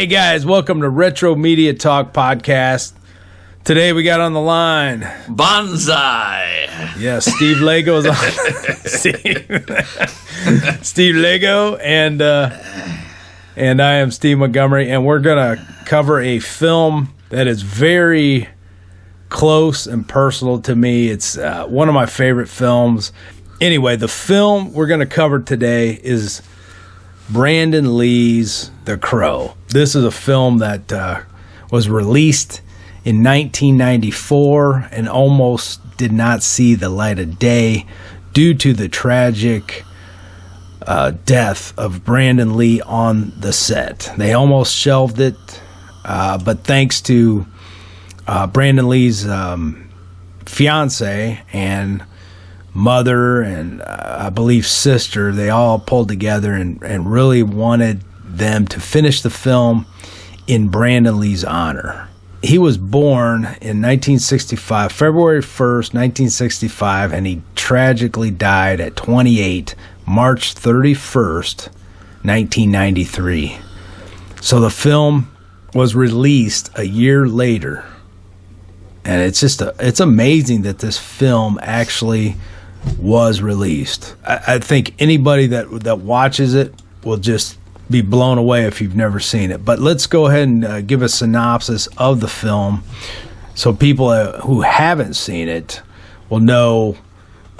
Hey guys, welcome to Retro Media Talk Podcast. Today we got on the line Bonsai. Yes, Steve Lago is on. Steve Lago and I am Steve Montgomery, and we're gonna cover a film that is very close and personal to me. It's one of my favorite films. Anyway, the film we're gonna cover today is Brandon Lee's The Crow. This is a film that was released in 1994 and almost did not see the light of day due to the tragic death of Brandon Lee on the set. They almost shelved it, but thanks to Brandon Lee's fiancée and mother and I believe sister, they all pulled together and really wanted them to finish the film in Brandon Lee's honor. He was born in 1965, February 1st, 1965, and he tragically died at 28, March 31st, 1993. So the film was released a year later. And it's amazing that this film actually was released. I think anybody that watches it will just be blown away if you've never seen it. But let's go ahead and give a synopsis of the film so people who haven't seen it will know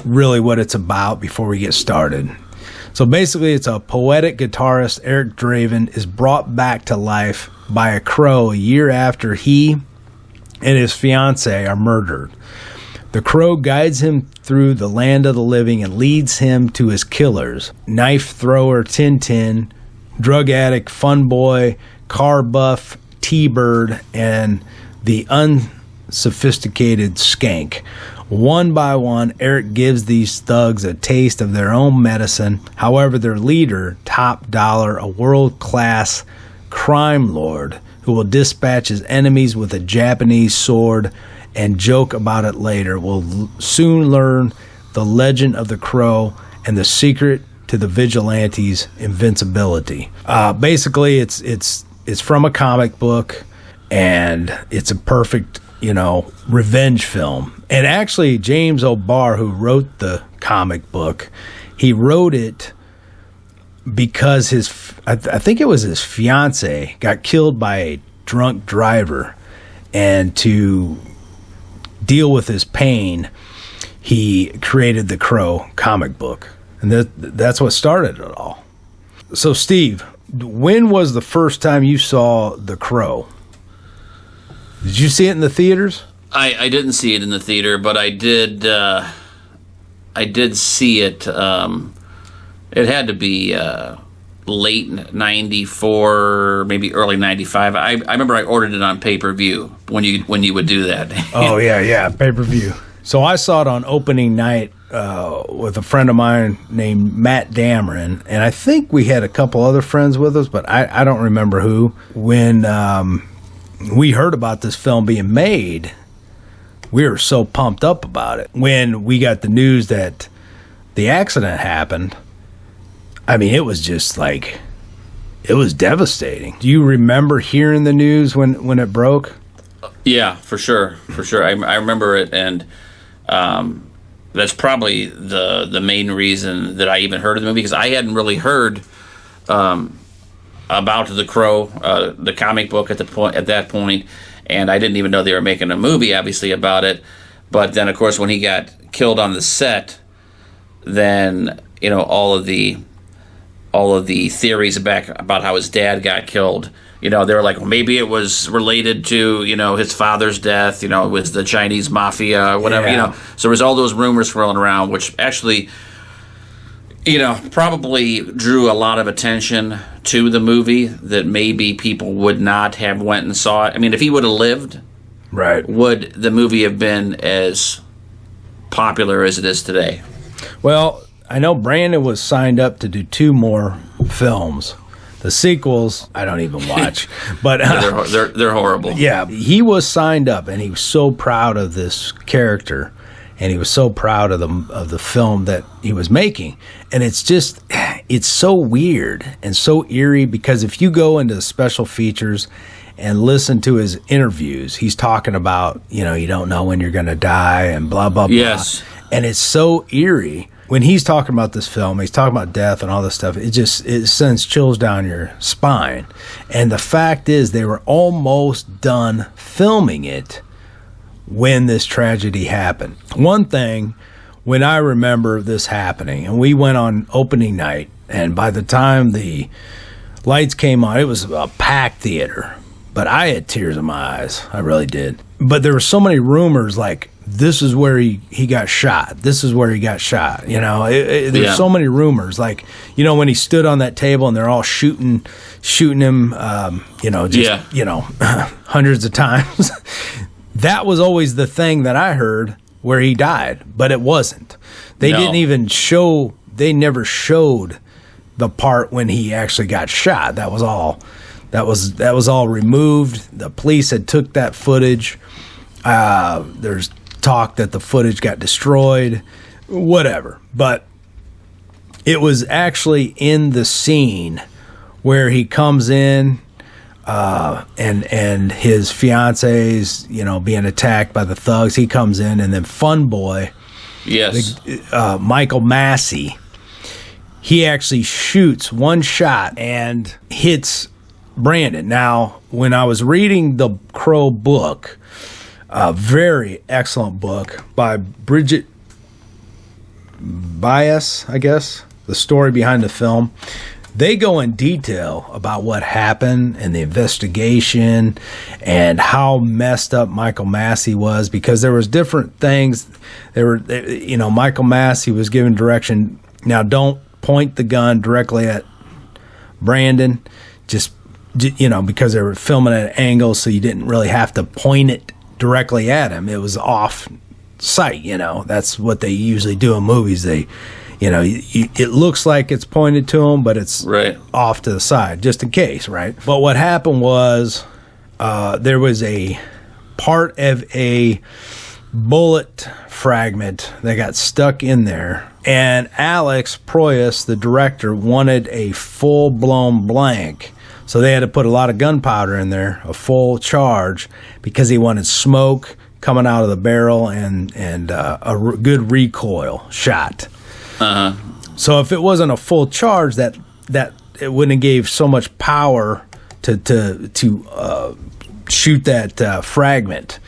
really what it's about before we get started. So basically, it's a poetic guitarist, Eric Draven, is brought back to life by a crow a year after he and his fiancée are murdered. The crow guides him through the land of the living and leads him to his killers: knife thrower Tintin, drug addict Fun Boy, car buff T-Bird, and the unsophisticated Skank. One by one, Eric gives these thugs a taste of their own medicine. However, their leader, Top Dollar, a world-class crime lord who will dispatch his enemies with a Japanese sword and joke about it later, will soon learn the legend of the crow and the secret to the vigilante's invincibility. Basically, it's from a comic book, and it's a perfect, revenge film. And actually, James O'Barr, who wrote the comic book, he wrote it because I think it was his fiancée got killed by a drunk driver, and to deal with his pain, he created the Crow comic book, and that's what started it all. So, Steve, when was the first time you saw The Crow? Did you see it in the theaters? I didn't see it in the theater, but I did see it. It had to be late 94, maybe early 95. I remember I ordered it on pay-per-view when you would do that. Oh, yeah, pay-per-view. So I saw it on opening night with a friend of mine named Matt Dameron, and I think we had a couple other friends with us, but I don't remember who. When we heard about this film being made, we were so pumped up about it. When we got the news that the accident happened, I mean, it was just like, it was devastating. Do you remember hearing the news when it broke? Yeah, for sure. I remember it, and that's probably the main reason that I even heard of the movie, because I hadn't really heard about The Crow, the comic book at that point, and I didn't even know they were making a movie, obviously, about it. But then, of course, when he got killed on the set, then all of the theories about how his dad got killed, they were like, well, maybe it was related to, his father's death, with the Chinese mafia or whatever, Yeah. So there was all those rumors swirling around, which actually, probably drew a lot of attention to the movie that maybe people would not have went and saw it. I mean, if he would have lived, right, would the movie have been as popular as it is today? Well, I know Brandon was signed up to do 2 more films. The sequels, I don't even watch. But they're horrible. Yeah, he was signed up, and he was so proud of this character, and he was so proud of the film that he was making. And it's just, it's so weird and so eerie because if you go into special features and listen to his interviews, he's talking about, you don't know when you're going to die and blah, blah, blah. Yes. And it's so eerie. When he's talking about this film, he's talking about death and all this stuff. It sends chills down your spine. And the fact is, they were almost done filming it when this tragedy happened. One thing, when I remember this happening, and we went on opening night, and by the time the lights came on, it was a packed theater. But I had tears in my eyes. I really did. But there were so many rumors like, this is where he got shot. This is where he got shot. There's so many rumors. Like, when he stood on that table and they're all shooting him, hundreds of times. That was always the thing that I heard where he died, but it wasn't. Didn't even show. They never showed the part when he actually got shot. That was all. That was all removed. The police had took that footage. There's talk that the footage got destroyed, whatever. But it was actually in the scene where he comes in and his fiancee's, being attacked by the thugs. He comes in, and then Fun Boy, yes, Michael Massey, he actually shoots one shot and hits Brandon. Now, when I was reading the Crow book, a very excellent book by Bridget Bias, I guess, the story behind the film, they go in detail about what happened and the investigation and how messed up Michael Massey was, because there was different things. Michael Massey was given direction. Now, don't point the gun directly at Brandon, just because they were filming at an angle, so you didn't really have to point it directly at him. It was off site. That's what they usually do in movies. They, it looks like it's pointed to him, but it's right off to the side, just in case, right? But what happened was there was a part of a bullet fragment that got stuck in there, and ALEX Proyas, the director, wanted a full-blown blank. So they had to put a lot of gunpowder in there, a full charge, because he wanted smoke coming out of the barrel and a good recoil shot. Uh-huh. So if it wasn't a full charge, that it wouldn't have gave so much power to shoot that fragment.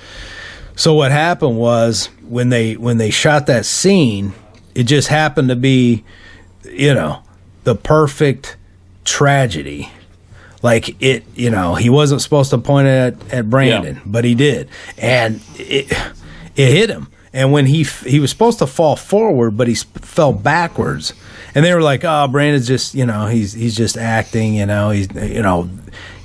So what happened was when they shot that scene, it just happened to be, the perfect tragedy. Like it, he wasn't supposed to point it at Brandon, but he did, and it hit him. And when he was supposed to fall forward, but he fell backwards, and they were like, "Oh, Brandon's just, he's just acting,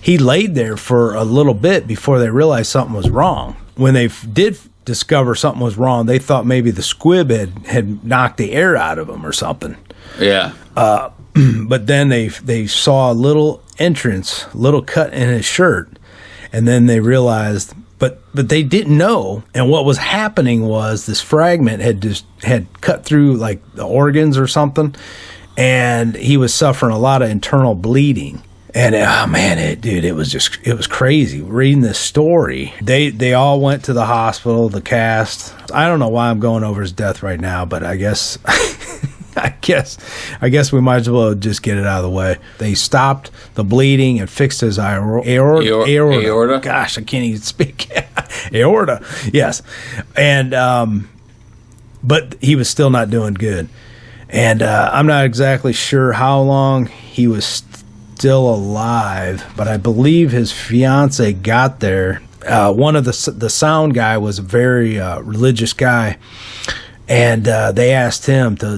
He laid there for a little bit before they realized something was wrong. When they did discover something was wrong, they thought maybe the squib had knocked the air out of him or something. Yeah. But then they saw a little entrance, little cut in his shirt, and then they realized, but they didn't know. And what was happening was this fragment had cut through like the organs or something, and he was suffering a lot of internal bleeding. And it was crazy reading this story. They all went to the hospital, the cast. I don't know why I'm going over his death right now, but I guess I guess we might as well just get it out of the way. They stopped the bleeding and fixed his aorta. Gosh, I can't even speak. Aorta, yes. And but he was still not doing good. And I'm not exactly sure how long he was still alive, but I believe his fiancée got there. One of the sound guy was a very religious guy. And they asked him to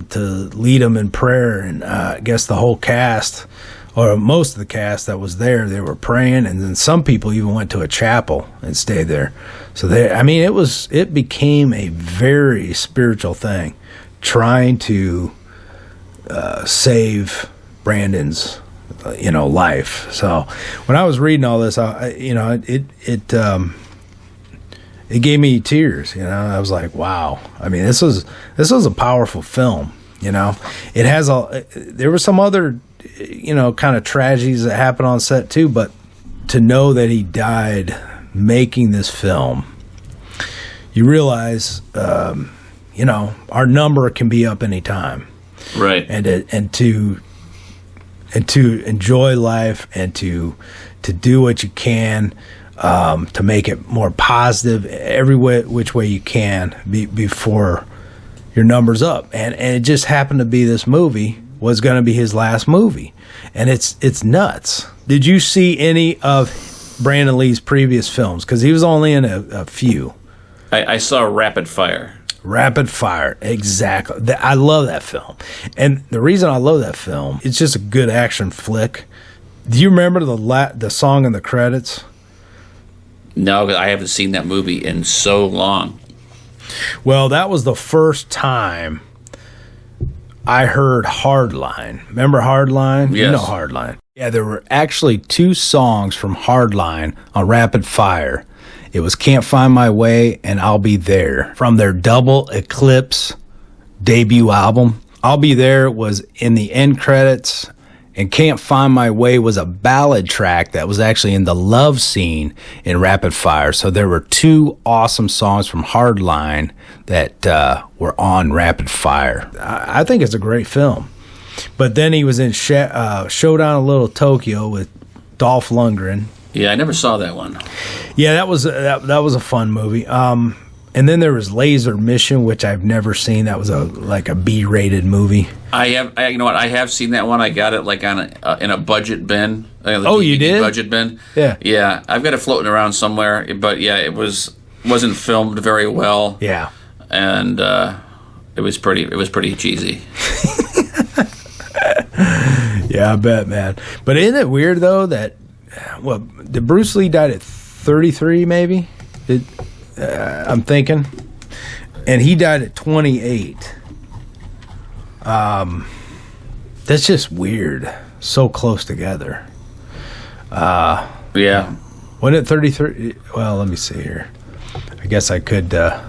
lead them in prayer, and I guess the whole cast, or most of the cast that was there, they were praying, and then some people even went to a chapel and stayed there. So it became a very spiritual thing, trying to save Brandon's life. So when I was reading all this, it gave me tears. I was like, wow. I mean, this was a powerful film. You know, it has there were some other, kind of tragedies that happened on set too, but to know that he died making this film, you realize, our number can be up anytime. Right. And to enjoy life and to do what you can, to make it more positive every which way you can before your number's up. And it just happened to be this movie was going to be his last movie. And it's nuts. Did you see any of Brandon Lee's previous films? Because he was only in a few. I saw Rapid Fire. Rapid Fire, exactly. I love that film. And the reason I love that film, it's just a good action flick. Do you remember the song in the credits? No, I haven't seen that movie in so long. Well, that was the first time I heard Hardline. Remember Hardline? Yes. You know Hardline. Yeah, there were actually 2 songs from Hardline on Rapid Fire. It was Can't Find My Way and I'll Be There from their Double Eclipse debut album. I'll Be There was in the end credits, and Can't Find My Way was a ballad track that was actually in the love scene in Rapid Fire. So there were 2 awesome songs from Hardline that were on Rapid Fire. I think it's a great film. But then he was in Showdown in Little Tokyo with Dolph Lundgren. Yeah, I never saw that one. Yeah, that was a fun movie. And then there was Laser Mission, which I've never seen. That was like a B-rated movie. You know what? I have seen that one. I got it like in a budget bin. You did? Budget bin. Yeah. Yeah, I've got it floating around somewhere. But yeah, wasn't filmed very well. Yeah. And it was pretty cheesy. Yeah, I bet, man. But isn't it weird though that did Bruce Lee died at 33 maybe? I'm thinking. And he died at 28. That's just weird. So close together. Yeah. Wasn't it 33? Well, let me see here. I guess I could. I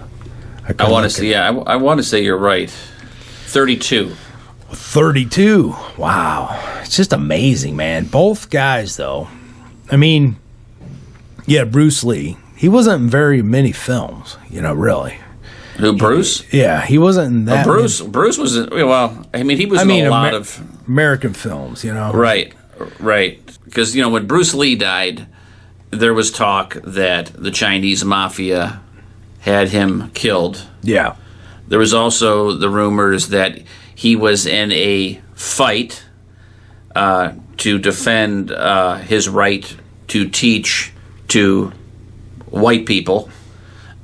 want to say. Yeah, I want to say you're right. 32. 32. Wow. It's just amazing, man. Both guys, though. I mean, yeah, Bruce Lee. He wasn't in very many films, really. Who, Bruce? Yeah, he wasn't in that. Bruce was in, well, I mean, he was in a lot of American films, Right. Because, when Bruce Lee died, there was talk that the Chinese mafia had him killed. Yeah. There was also the rumors that he was in a fight to defend his right to teach to white people,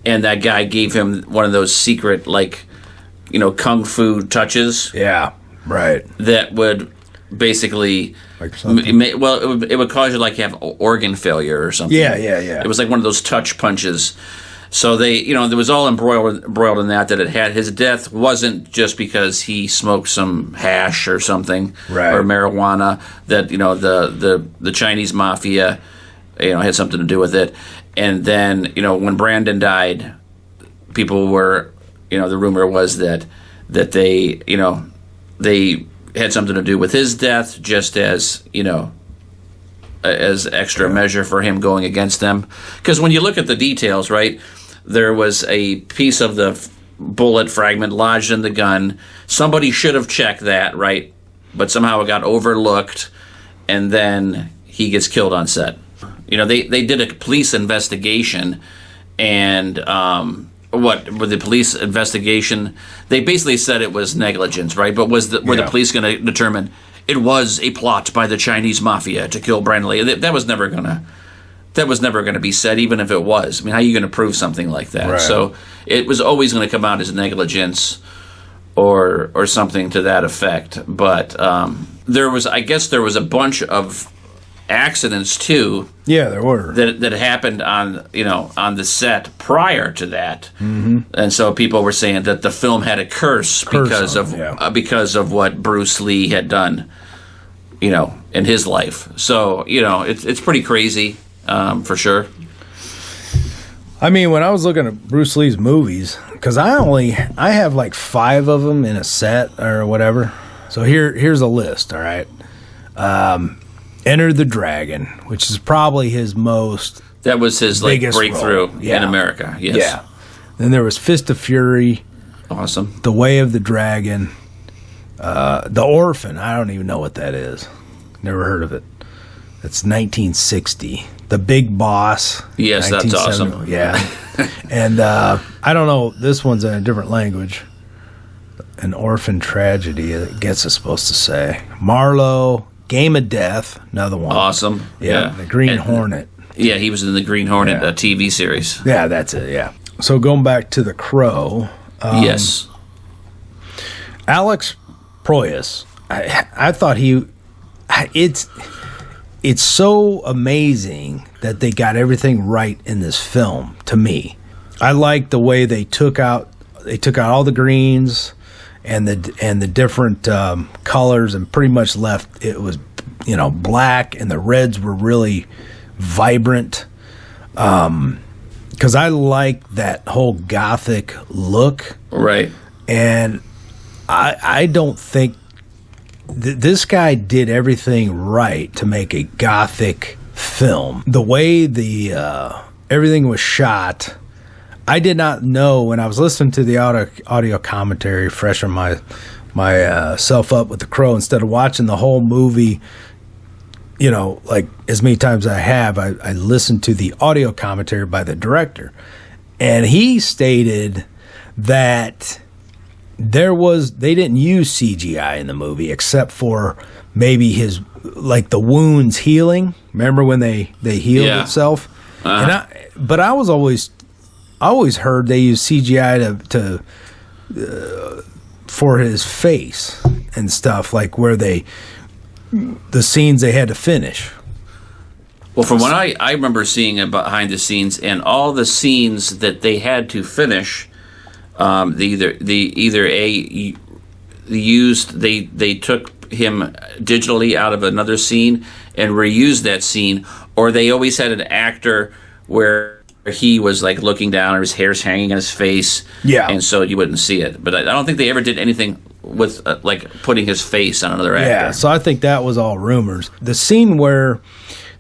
and that guy gave him one of those secret, kung fu touches. Yeah, right. That would basically, it would cause you have organ failure or something. Yeah. It was like one of those touch punches. So they, there was all embroiled in that it had his death wasn't just because he smoked some hash or something, right, or marijuana. That the Chinese mafia, had something to do with it. And then when Brandon died, people were, the rumor was that they they had something to do with his death, just as as extra measure for him going against them. Because when you look at the details, right, there was a piece of the bullet fragment lodged in the gun. Somebody should have checked that, right? But somehow it got overlooked, and then he gets killed on set. They did a police investigation, and with the police investigation, they basically said it was negligence, right? But were the police going to determine it was a plot by the Chinese mafia to kill Brandon Lee? That was never gonna be said, even if it was. I mean, how are you going to prove something like that? Right. So it was always going to come out as negligence or something to that effect. But there was a bunch of accidents too. Yeah, there were that happened on the set prior to that, and so people were saying that the film had a curse because of what Bruce Lee had done, in his life. So it's pretty crazy, for sure. I mean, when I was looking at Bruce Lee's movies, because I have like 5 of them in a set or whatever. So here's a list, all right? Enter the Dragon, which is probably his most... That was his like breakthrough role. in America, yes. Yeah. Then there was Fist of Fury. Awesome. The Way of the Dragon. The Orphan. I don't even know what that is. Never heard of it. It's 1960. The Big Boss. Yes, that's awesome. Yeah. And I don't know. This one's in a different language. An Orphan Tragedy, I guess it's supposed to say. Marlowe. Game of Death. Another one. Awesome. Yeah. The Green Hornet. Yeah, he was in the Green Hornet TV series. Yeah, that's it, yeah. So going back to The Crow. Yes. Alex Proyas. I thought it's so amazing that they got everything right in this film, to me. I like the way they took out all the greens and the different colors and pretty much left it was black, and the reds were really vibrant. Because I like that whole gothic look. Right. And I don't think this guy did everything right to make a gothic film. The way everything was shot, I did not know when I was listening to the audio commentary, freshen myself up with The Crow, instead of watching the whole movie. Like as many times as I have, I listened to the audio commentary by the director, and he stated that they didn't use CGI in the movie except for maybe the wounds healing. Remember when they healed itself? Uh-huh. But I always heard they used CGI for his face and stuff, like where the scenes they had to finish. Well, from what I remember seeing behind the scenes, and all the scenes that they had to finish, they took him digitally out of another scene and reused that scene, or they always had an actor where he was like looking down, or his hair's hanging on his face, and so you wouldn't see it. But I don't think they ever did anything with like putting his face on another actor. Yeah, so I think that was all rumors. The scene where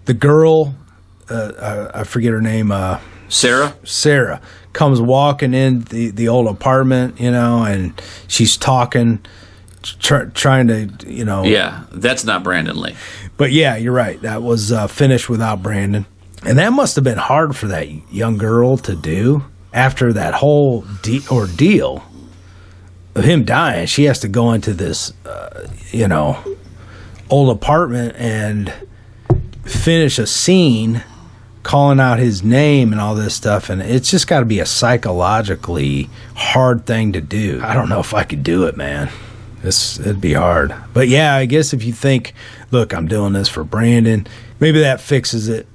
the girl, I forget her name, Sarah comes walking in the old apartment, and she's talking, trying to, Yeah, that's not Brandon Lee. But yeah, you're right. That was finished without Brandon. And that must have been hard for that young girl to do after that whole ordeal of him dying. She has to go into this, old apartment and finish a scene calling out his name and all this stuff. And it's just got to be a psychologically hard thing to do. I don't know if I could do it, man. It'd be hard. But yeah, I guess if you think, look, I'm doing this for Brandon, maybe that fixes it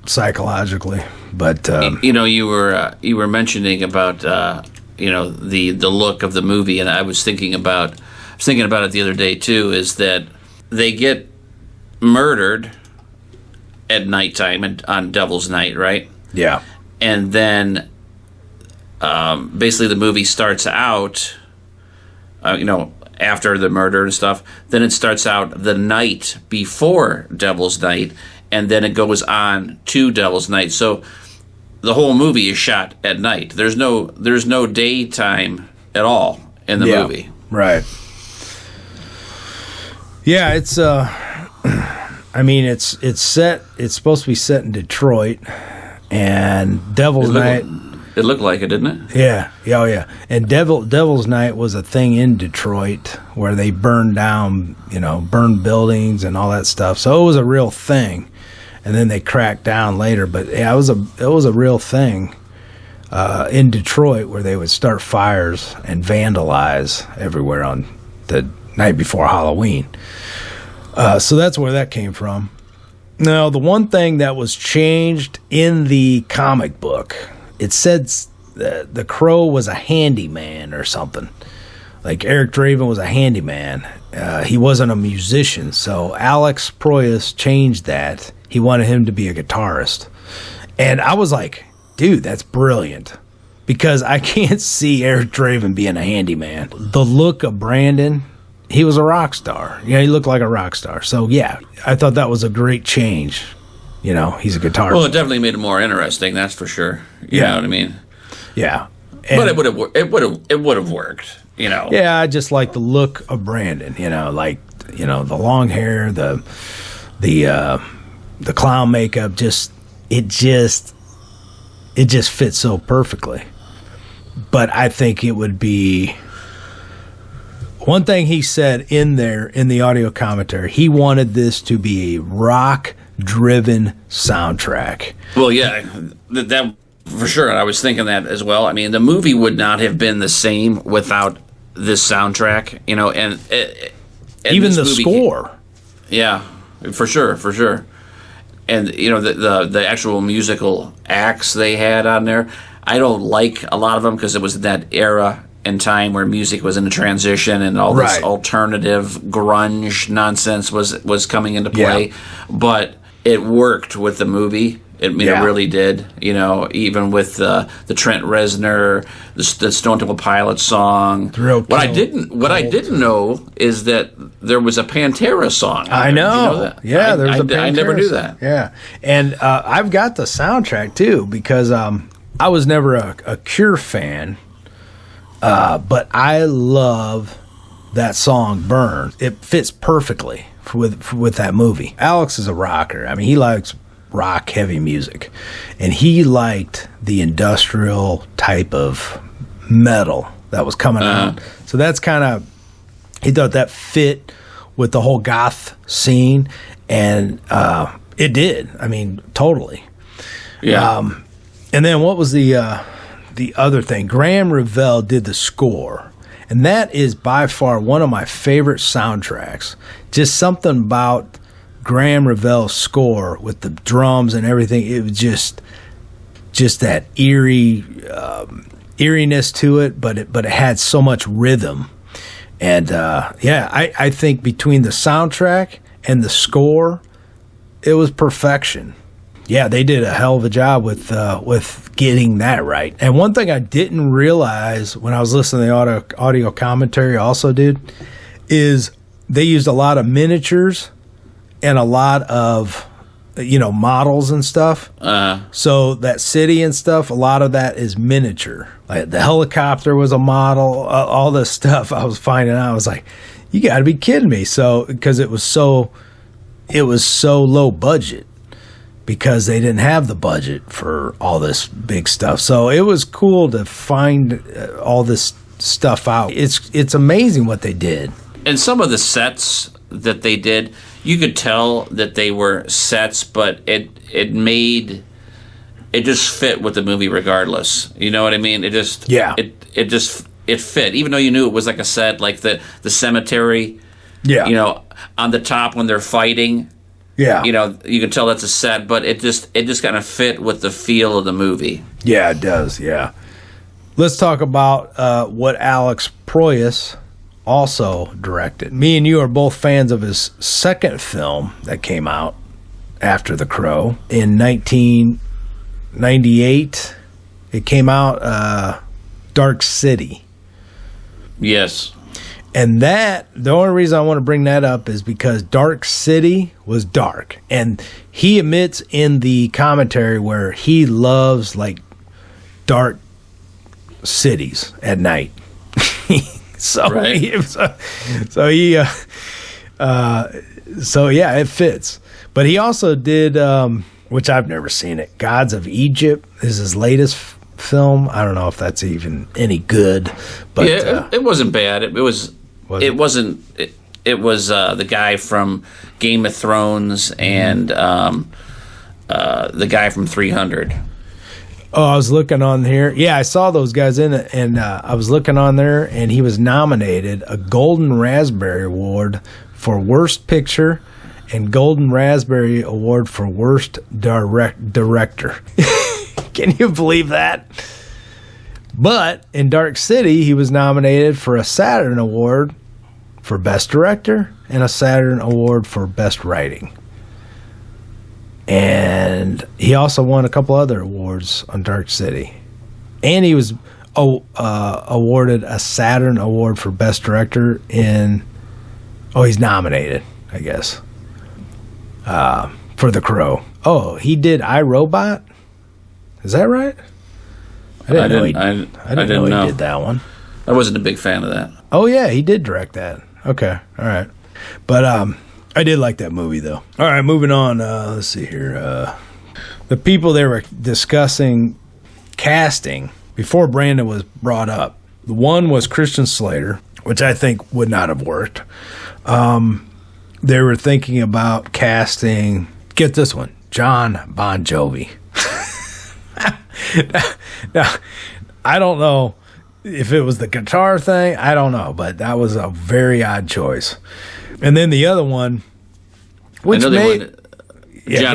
psychologically. But you were mentioning about the look of the movie, and I was thinking about it the other day too, is that they get murdered at nighttime and on Devil's Night, right? Yeah. And then basically the movie starts out after the murder and stuff. Then it starts out the night before Devil's Night, and then it goes on to Devil's Night. So the whole movie is shot at night. There's no daytime at all in the movie. Right. Yeah, it's it's set. It's supposed to be set in Detroit, and Devil's Night. It looked like it, didn't it? Yeah. Oh, yeah. And Devil's Night was a thing in Detroit where they burned down, burned buildings and all that stuff. So it was a real thing. And then they cracked down later. But yeah, it was a real thing in Detroit where they would start fires and vandalize everywhere on the night before Halloween. So that's where that came from. Now, the one thing that was changed in the comic book, it said the Crow was a handyman or something. Like Eric Draven was a handyman. He wasn't a musician. So Alex Proyas changed that. He wanted him to be a guitarist. And I was like, dude, that's brilliant. Because I can't see Eric Draven being a handyman. The look of Brandon, he was a rock star. Yeah, he looked like a rock star. So, yeah, I thought that was a great change. You know, he's a guitarist. Well, it definitely made it more interesting, that's for sure. You know what I mean? Yeah. But it would have worked, you know. Yeah, I just like the look of Brandon, you know, like, you know, the long hair, the clown makeup, it just fits so perfectly. But I think it would be one thing he said in there in the audio commentary. He wanted this to be a rock-driven soundtrack. Well, yeah, that for sure. I was thinking that as well. I mean, the movie would not have been the same without this soundtrack, you know, and even the score. Yeah, for sure. And you know the actual musical acts they had on there. I don't like a lot of them because it was that era and time where music was in a transition and all this alternative grunge nonsense was coming into play. Yeah. But it worked with the movie. It really did. You know, even with the Trent Reznor, the Stone Temple Pilots song. What I didn't know is that there was a Pantera song. I know. You know that? Yeah, there's a Pantera. I never knew that. Yeah, and I've got the soundtrack too because I was never a Cure fan, but I love that song "Burn." It fits perfectly with that movie. Alex is a rocker. I mean, he likes rock heavy music, and he liked the industrial type of metal that was coming out. So that's kind of, he thought that fit with the whole goth scene, and it did. I mean, totally. Yeah. And then what was the other thing? Graham Revell did the score, and that is by far one of my favorite soundtracks. Just something about Graham Revell's score with the drums and everything. It was just that eeriness to it, but it had so much rhythm. And I think between the soundtrack and the score, it was perfection. Yeah, they did a hell of a job with getting that right. And one thing I didn't realize when I was listening to the audio commentary also, dude, is they used a lot of miniatures and a lot of, you know, models and stuff. So that city and stuff, a lot of that is miniature. Like the helicopter was a model, all this stuff I was finding out. I was like, you got to be kidding me. So, because it was so low budget, because they didn't have the budget for all this big stuff. So it was cool to find all this stuff out. It's amazing what they did. And some of the sets that they did, you could tell that they were sets, but it just fit with the movie regardless. You know what I mean? It just fit, even though you knew it was like a set, like the cemetery. Yeah. You know, on the top when they're fighting. Yeah. You know, you can tell that's a set, but it just kind of fit with the feel of the movie. Yeah, it does. Yeah. Let's talk about what Alex Proyas also directed. Me and you are both fans of his second film that came out after The Crow in 1998. It came out, Dark City. Yes. And the only reason I want to bring that up is because Dark City was dark. And he admits in the commentary where he loves, like, dark cities at night. So yeah, it fits. But he also did, which I've never seen it, Gods of Egypt is his latest film. I don't know if that's even any good, but yeah, it wasn't bad. It was the guy from Game of Thrones and the guy from 300. Oh, I was looking on here. Yeah, I saw those guys in it, and I was looking on there, and he was nominated a Golden Raspberry Award for Worst Picture and Golden Raspberry Award for Worst Director. Can you believe that? But in Dark City, he was nominated for a Saturn Award for Best Director and a Saturn Award for Best Writing. And he also won a couple other awards on Dark City. And he was awarded a Saturn Award for Best Director in... Oh, he's nominated, I guess, for The Crow. Oh, he did iRobot? Is that right? I didn't know he did that one. I wasn't a big fan of that. Oh, yeah, he did direct that. Okay, all right. But I did like that movie, though. All right, moving on. Let's see here. The people they were discussing casting before Brandon was brought up. One was Christian Slater, which I think would not have worked. They were thinking about casting, get this one, John Bon Jovi. Now, I don't know if it was the guitar thing. I don't know, but that was a very odd choice. And then the other one, which Johnny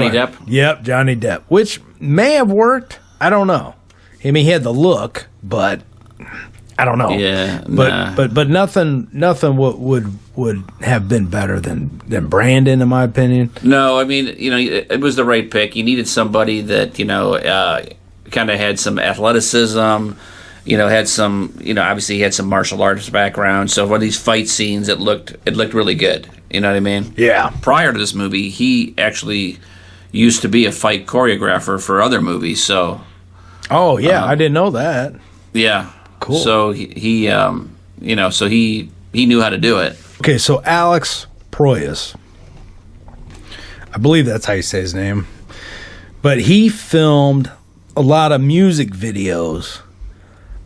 Depp. Yep, Johnny Depp, which may have worked. I don't know. I mean, he had the look, but I don't know. Yeah, but nothing would have been better than Brandon, in my opinion. No, I mean, it was the right pick. You needed somebody that kind of had some athleticism. Had some. Obviously, he had some martial arts background. So for these fight scenes, it looked really good. You know what I mean? Yeah. Prior to this movie, he actually used to be a fight choreographer for other movies. So. Oh yeah, I didn't know that. Yeah. Cool. So he knew how to do it. Okay, so ALEX Proyas, I believe that's how you say his name, but he filmed a lot of music videos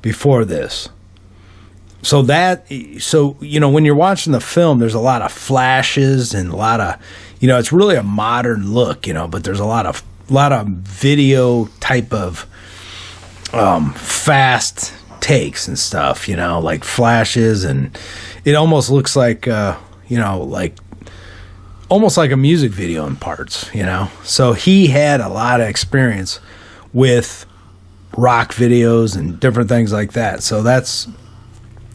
before this. So when you're watching the film, there's a lot of flashes and a lot of, it's really a modern look, but there's a lot of video type of fast takes and stuff, like flashes, and it almost looks like almost like a music video in parts, so he had a lot of experience with rock videos and different things like that. So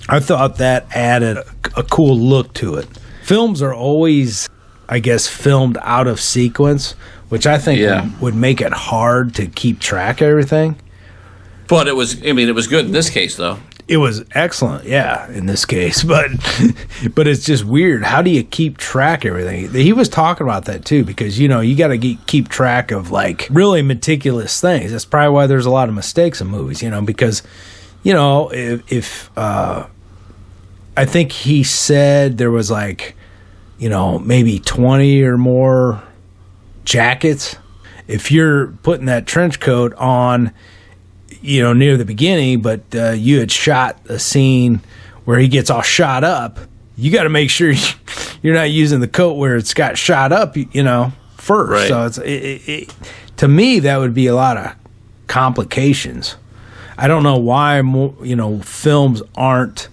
I thought that added a cool look to it. Films are always, I guess, filmed out of sequence, which I think would make it hard to keep track of everything. But it was good in this case, though. It was excellent, yeah, in this case. But it's just weird. How do you keep track of everything? He was talking about that, too, because, you got to keep track of, like, really meticulous things. That's probably why there's a lot of mistakes in movies, because, if I think he said there was, like, maybe 20 or more jackets. If you're putting that trench coat on, near the beginning, but you had shot a scene where he gets all shot up, you got to make sure you're not using the coat where it's got shot up, first. Right. So it's to me, that would be a lot of complications. I don't know why films aren't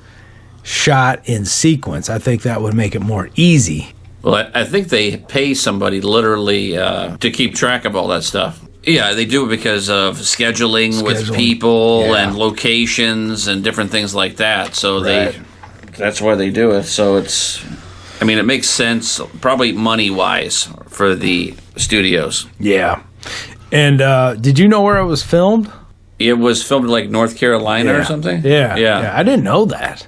shot in sequence. I think that would make it more easy. Well, I think they pay somebody literally to keep track of all that stuff. Yeah, they do it because of scheduling with people and locations and different things like that. So that's why they do it. So it makes sense, probably money-wise, for the studios. Yeah. And did you know where it was filmed? It was filmed in, like, North Carolina or something? Yeah. I didn't know that.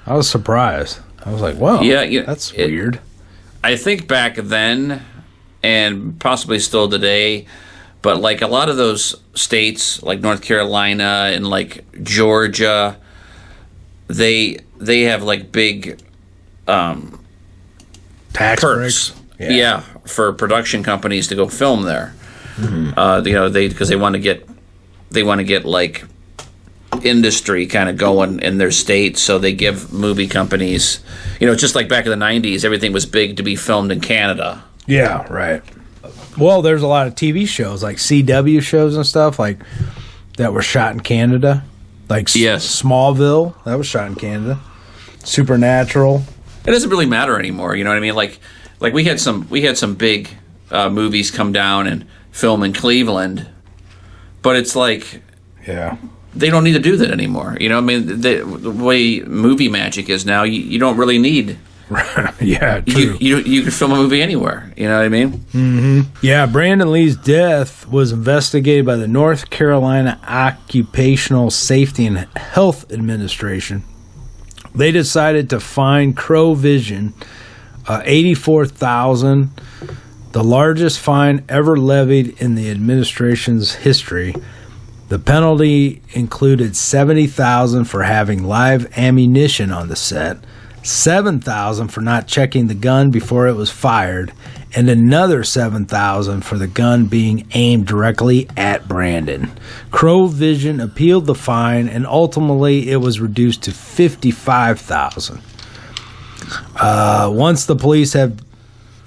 I was surprised. I was like, wow, that's weird. I think back then, and possibly still today, but, like, a lot of those states, like North Carolina and, like, Georgia, they have, like, big tax perks. Yeah, for production companies to go film there. Mm-hmm. Because they want to get like industry kind of going in their state, so they give movie companies, just like back in the 90s, everything was big to be filmed in Canada. Yeah, right. Well, there's a lot of TV shows, like CW shows and stuff, like that were shot in Canada. Like Smallville, that was shot in Canada. Supernatural. It doesn't really matter anymore. You know what I mean? Like we had some big movies come down and film in Cleveland, but it's like, they don't need to do that anymore. The way movie magic is now, you don't really need Yeah, true. You could film a movie anywhere. You know what I mean? Yeah, Brandon Lee's death was investigated by the North Carolina Occupational Safety and Health Administration. They decided to fine Crow Vision $84,000, the largest fine ever levied in the administration's history. The penalty included $70,000 for having live ammunition on the set, $7,000 for not checking the gun before it was fired, and another $7,000 for the gun being aimed directly at Brandon. Crow Vision appealed the fine, and ultimately it was reduced to $55,000. Once the police had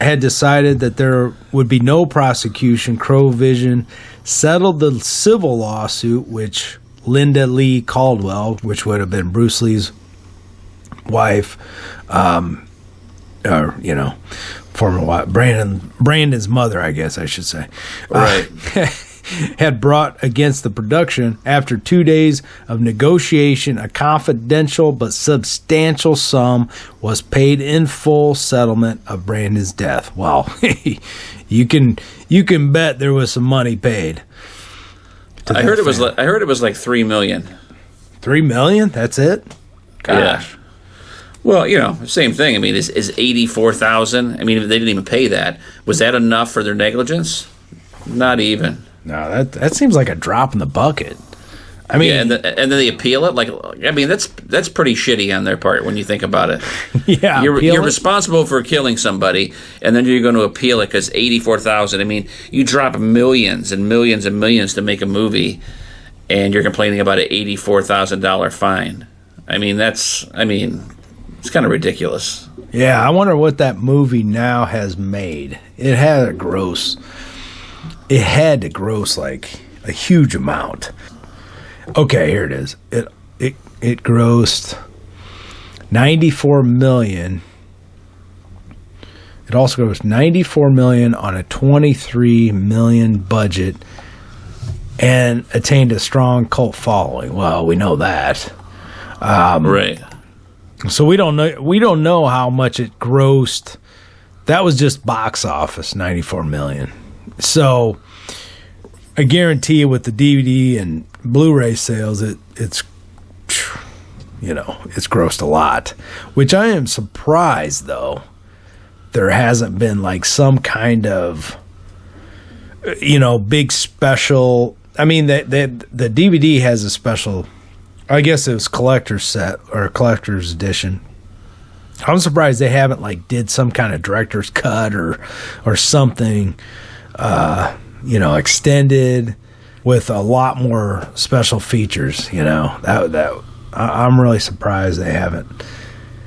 decided that there would be no prosecution, Crow Vision settled the civil lawsuit, which Linda Lee Caldwell, which would have been Bruce Lee's wife, former wife, Brandon's mother, I guess I should say, Right. had brought against the production. After 2 days of negotiation, a confidential but substantial sum was paid in full settlement of Brandon's death. Well, you can bet there was some money paid. I heard it was like $3 million. $3 million? That's it? Gosh. Yeah. Well, same thing. I mean, is $84,000? I mean, they didn't even pay that. Was that enough for their negligence? Not even. No, that seems like a drop in the bucket. I mean, yeah, and then they appeal it. That's pretty shitty on their part when you think about it. Yeah, you're responsible for killing somebody, and then you're going to appeal it because $84,000. I mean, you drop millions and millions and millions to make a movie, and you're complaining about an $84,000 fine. I mean, it's kind of ridiculous. Yeah, I wonder what that movie now has made. It had to gross like a huge amount. Okay, here it is. It grossed $94 million. It also grossed $94 million on a $23 million budget and attained a strong cult following. Well, we know that. Right. So we don't know how much it grossed. That was just box office, $94 million. So I guarantee you with the DVD and Blu-ray sales, it's grossed a lot. Which I am surprised, though, there hasn't been like some kind of big special. I mean, the DVD has a special. I guess it was collector's set or collector's edition. I'm surprised they haven't did some kind of director's cut or something, extended with a lot more special features. I'm really surprised they haven't,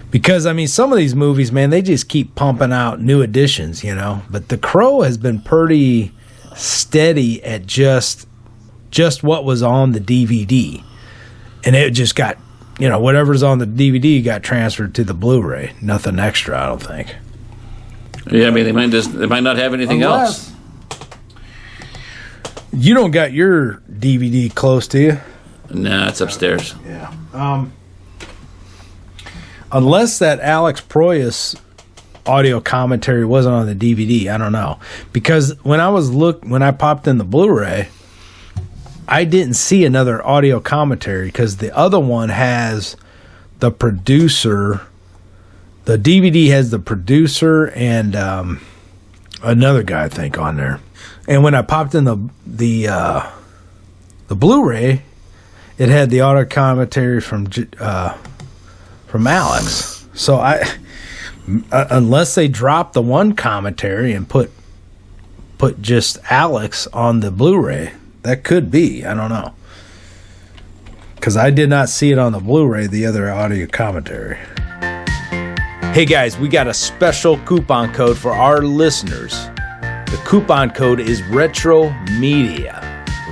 because some of these movies, man, they just keep pumping out new editions, But The Crow has been pretty steady at just what was on the DVD. And it just got, whatever's on the DVD got transferred to the Blu-ray. Nothing extra, I don't think. Yeah, I mean, they might not have anything else. You don't got your DVD close to you? No, it's upstairs. Yeah. Unless that ALEX Proyas audio commentary wasn't on the DVD, I don't know. Because when I popped in the Blu-ray, I didn't see another audio commentary because the other one has the producer. The DVD has the producer and another guy, I think, on there. And when I popped in the Blu-ray, it had the audio commentary from ALEX. So unless they dropped the one commentary and put just ALEX on the Blu-ray. That could be. I don't know. Because I did not see it on the Blu-ray, the other audio commentary. Hey guys, we got a special coupon code for our listeners. The coupon code is RETROMEDIA.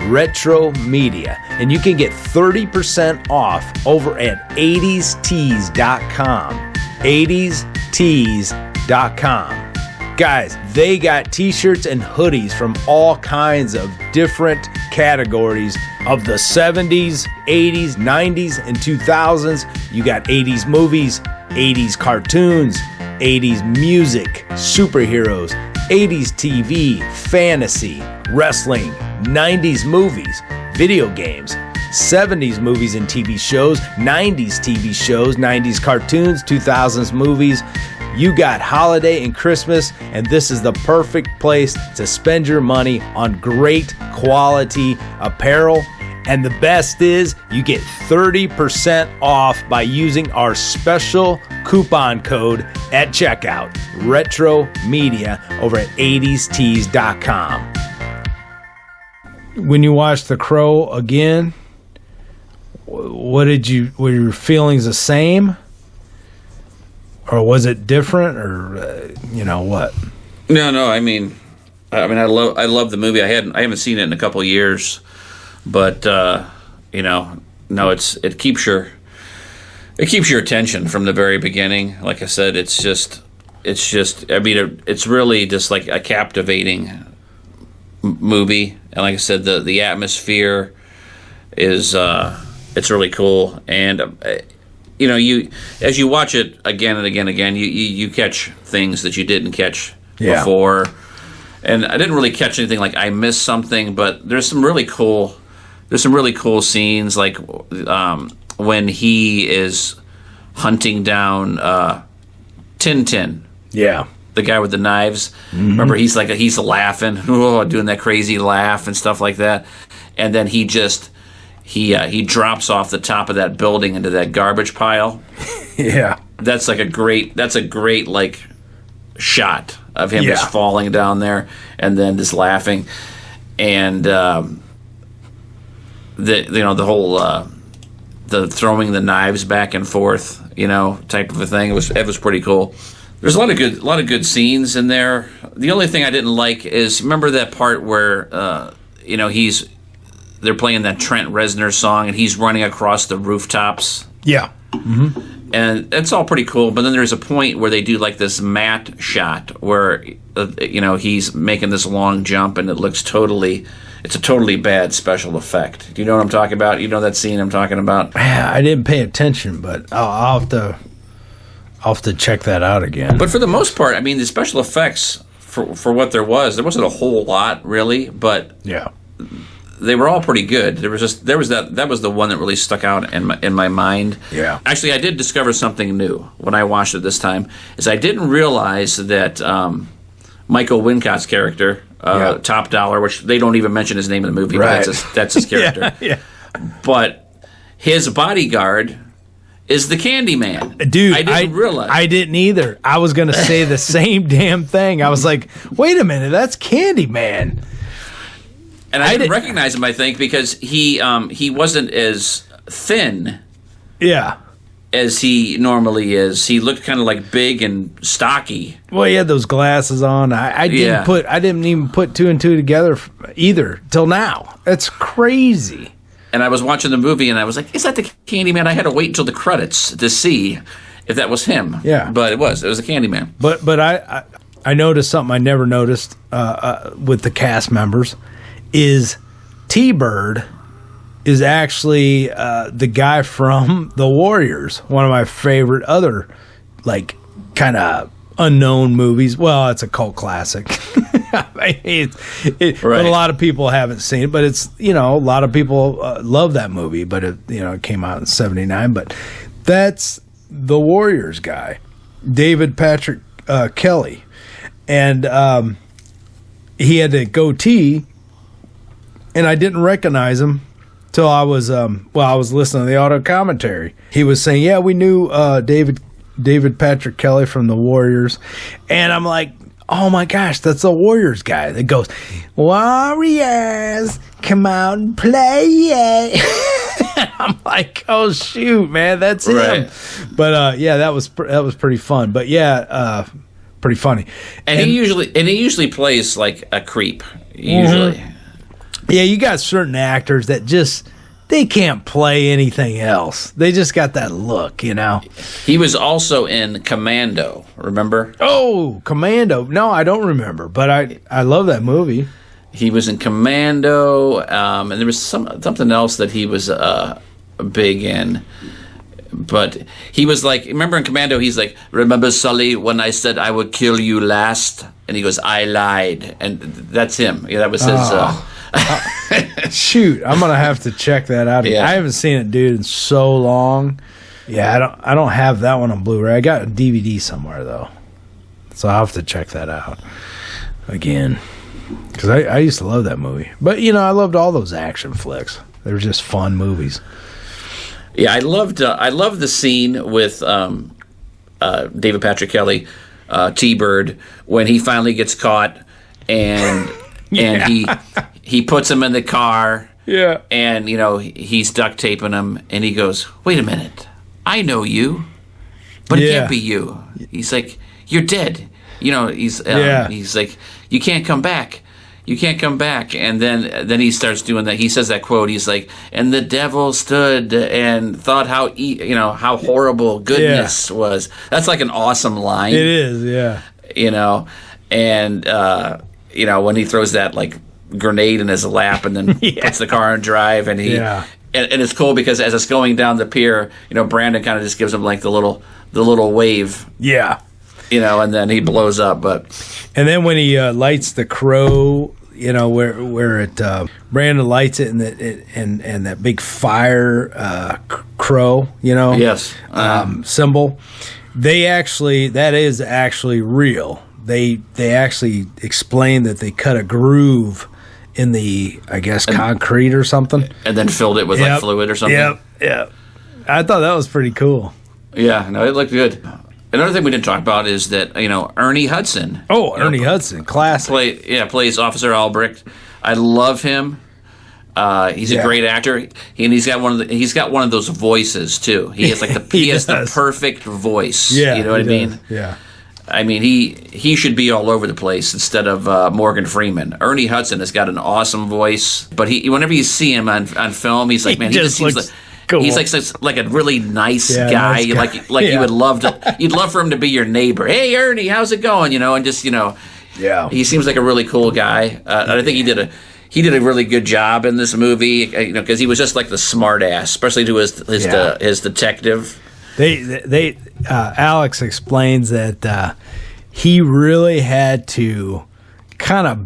RETROMEDIA. And you can get 30% off over at 80stees.com. 80stees.com. Guys, they got t-shirts and hoodies from all kinds of different categories of the 70s, 80s, 90s, and 2000s. You got 80s movies, 80s cartoons, 80s music, superheroes, 80s TV, fantasy, wrestling, 90s movies, video games, 70s movies and TV shows, 90s TV shows, 90s cartoons, 2000s movies. You got holiday and Christmas, and this is the perfect place to spend your money on great quality apparel. And the best is you get 30% off by using our special coupon code at checkout, Retro Media, over at 80stees.com. When you watched The Crow again, were your feelings the same? Or was it different, or what? No. I mean, I love the movie. I haven't seen it in a couple of years, but it keeps your attention from the very beginning. Like I said, it's really just like a captivating movie, and like I said, the atmosphere is it's really cool, and. As you watch it again and again, you catch things that you didn't catch before. And I didn't really catch anything like I missed something, but there's some really cool scenes, like when he is hunting down Tintin. Yeah. The guy with the knives. Mm-hmm. Remember, he's laughing, doing that crazy laugh and stuff like that. And then he drops off the top of that building into that garbage pile. Yeah. That's a great like shot of him just falling down there and then just laughing. And the whole the throwing the knives back and forth, type of a thing. It was pretty cool. There's a lot of good scenes in there. The only thing I didn't like is, remember that part where they're playing that Trent Reznor song, and he's running across the rooftops. Yeah. Mm-hmm. And it's all pretty cool, but then there's a point where they do like this matte shot where, he's making this long jump, and it's a totally bad special effect. Do you know what I'm talking about? You know that scene I'm talking about? I didn't pay attention, but I'll have to check that out again. But for the most part, the special effects, for what there wasn't a whole lot, really, but... Yeah. They were all pretty good. That was the one that really stuck out in my mind. Yeah. Actually, I did discover something new when I watched it this time. Is I didn't realize that Michael Wincott's character, Top Dollar, which they don't even mention his name in the movie, right. But that's his character. Yeah. But his bodyguard is the Candyman. Dude, I didn't realize. I didn't either. I was going to say the same damn thing. I was like, wait a minute, that's Candyman. And I didn't recognize him, I think, because he wasn't as thin as he normally is. He looked kind of like big and stocky. Well, he had those glasses on. I didn't even put two and two together either till now. That's crazy. And I was watching the movie, and I was like, is that the Candyman? I had to wait until the credits to see if that was him. Yeah. But it was a Candyman. But I noticed something I never noticed with the cast members. Is T-Bird is actually the guy from The Warriors, one of my favorite other, like, kind of unknown movies. Well, it's a cult classic. Right. But a lot of people haven't seen it, but it's, a lot of people love that movie, but it came out in 79, but that's The Warriors guy, David Patrick Kelly. And he had a goatee, and I didn't recognize him till I was listening to the auto commentary. He was saying, "Yeah, we knew David Patrick Kelly from the Warriors," and I'm like, "Oh my gosh, that's the Warriors guy that goes, Warriors, come out and play it." I'm like, "Oh shoot, man, that's him." But that was pretty fun. But pretty funny. And he usually plays like a creep. Usually. Mm-hmm. Yeah, you got certain actors that they can't play anything else. They just got that look, He was also in Commando, remember? Oh, Commando. No, I don't remember, but I love that movie. He was in Commando, and there was something else that he was big in. But he was like, remember in Commando, he's like, remember, Sully, when I said I would kill you last? And he goes, I lied. And that's him. Yeah, that was his... Shoot, I'm going to have to check that out. Yeah. I haven't seen it, dude, in so long. Yeah, I don't have that one on Blu-ray. I got a DVD somewhere, though. So I'll have to check that out again. Because I used to love that movie. But, I loved all those action flicks. They were just fun movies. Yeah, I loved the scene with David Patrick Kelly, T-Bird, when he finally gets caught and he puts him in the car. Yeah. And, he's duct taping him and he goes, wait a minute, I know you, but it can't be you. He's like, you're dead. He's like, you can't come back. You can't come back. And then he starts doing that. He says that quote. He's like, and the devil stood and thought how horrible goodness was. That's like an awesome line. It is, yeah. And when he throws that like grenade in his lap and then puts the car in drive, and and it's cool because as it's going down the pier, Brandon kind of just gives him like the little wave. Yeah. And then he blows up. And then when he lights the crow, where it Brandon lights it and that big fire crow, yes, symbol. That is actually real. They actually explain that they cut a groove in the, I guess, concrete or something, and then filled it with like fluid or something. Yep. I thought that was pretty cool. Yeah, no, it looked good. Another thing we didn't talk about is that, Ernie Hudson. Oh, Ernie Hudson, classic. Plays Officer Albrecht. I love him. He's a great actor, and he's got one of those voices too. He has like the perfect voice. Yeah, you know what I mean? Yeah. I mean, he should be all over the place instead of Morgan Freeman. Ernie Hudson has got an awesome voice, but whenever you see him on film, he's like, man, he just seems like. Cool. He's like a really nice guy. Like you would love to. You'd love for him to be your neighbor. Hey, Ernie, how's it going? And just he seems like a really cool guy. And I think he did a really good job in this movie. Because he was just like the smart ass, especially to his detective. They Alex explains that he really had to kind of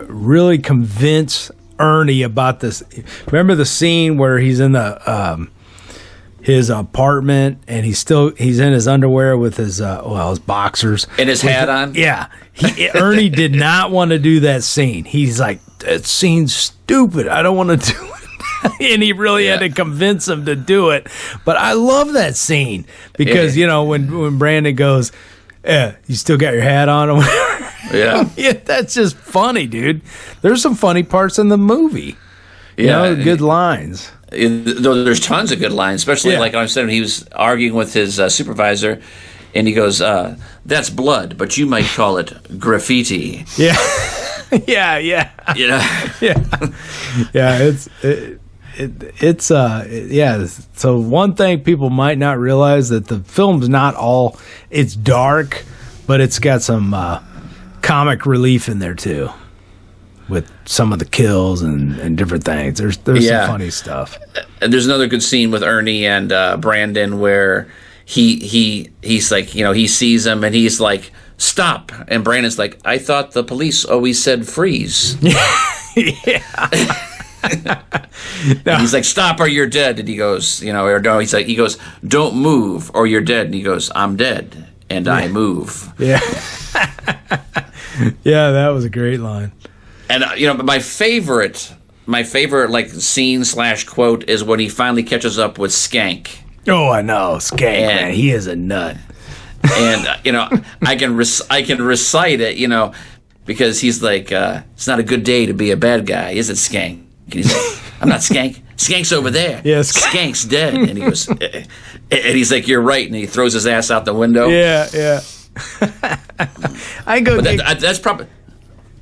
really convince Ernie about this. Remember the scene where he's in the his apartment and he's in his underwear with his boxers and his hat on. Yeah, Ernie did not want to do that scene. He's like, that scene's stupid. I don't want to do it. And he really had to convince him to do it. But I love that scene because when Brandon goes, "Yeah, you still got your hat on," or whatever. Yeah, that's just funny, dude. There's some funny parts in the movie. Good lines. There's tons of good lines, especially like I said, when he was arguing with his supervisor, and he goes, "That's blood, but you might call it graffiti." Yeah, yeah. It's So one thing people might not realize that the film's not all. It's dark, but it's got some comic relief in there too, with some of the kills and different things. There's some funny stuff. And there's another good scene with Ernie and Brandon where he's like, he sees him and he's like, "Stop!" And Brandon's like, "I thought the police always said freeze." No. He's like, "Stop or you're dead." And he goes, or no, he goes, "Don't move or you're dead." And he goes, "I'm dead and I move." Yeah. Yeah, that was a great line. And my favorite like scene / quote is when he finally catches up with Skank. Oh, I know, Skank, man, he is a nut. And I can recite it, because he's like, "It's not a good day to be a bad guy, is it, Skank?" And he's like, "I'm not Skank. Skank's over there. Yes, Skank's dead." And he goes, and he's like, "You're right." And he throws his ass out the window. Yeah.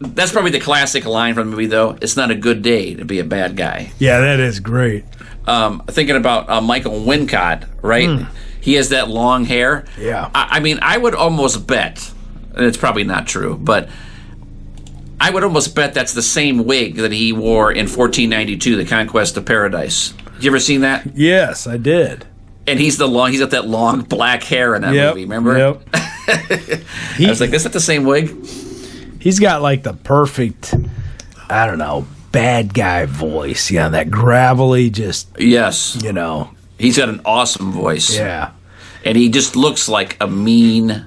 That's probably the classic line from the movie, though. "It's not a good day to be a bad guy." Yeah, that is great. Thinking about Michael Wincott, right? He has that long hair. Yeah. I mean, I would almost bet, and it's probably not true, but I would almost bet that's the same wig that he wore in 1492, The Conquest of Paradise. Did you ever seen that? Yes, I did. And he's got that long black hair in that movie, remember? Yep. I was like, is that the same wig? He's got like the perfect, I don't know, bad guy voice. Yeah, that gravelly, just, yes. you know. He's got an awesome voice. Yeah. And he just looks like a mean...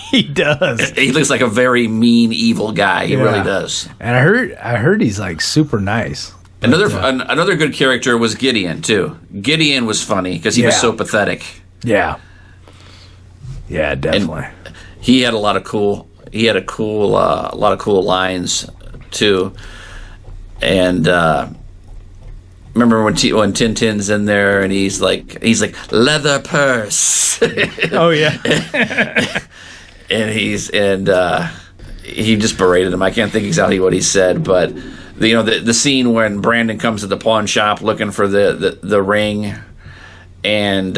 He does. He looks like a very mean, evil guy. He really does. And I heard he's like super nice. Another good character was Gideon too. Gideon was funny because he was so pathetic. Yeah. Yeah, definitely. And he had a lot of cool lines too. And remember when Tintin's in there and he's like leather purse. Oh yeah. And he just berated him. I can't think exactly what he said, but the scene when Brandon comes to the pawn shop looking for the ring, and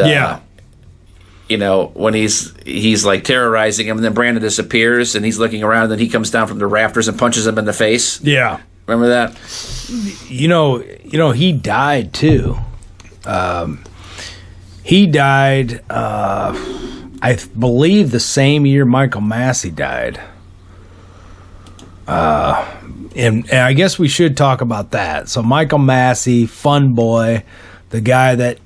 when he's like terrorizing him, and then Brandon disappears, and he's looking around, and then he comes down from the rafters and punches him in the face. Yeah, remember that? He died too. He died. I believe the same year Michael Massey died. And I guess we should talk about that. So Michael Massey, fun boy, the guy that,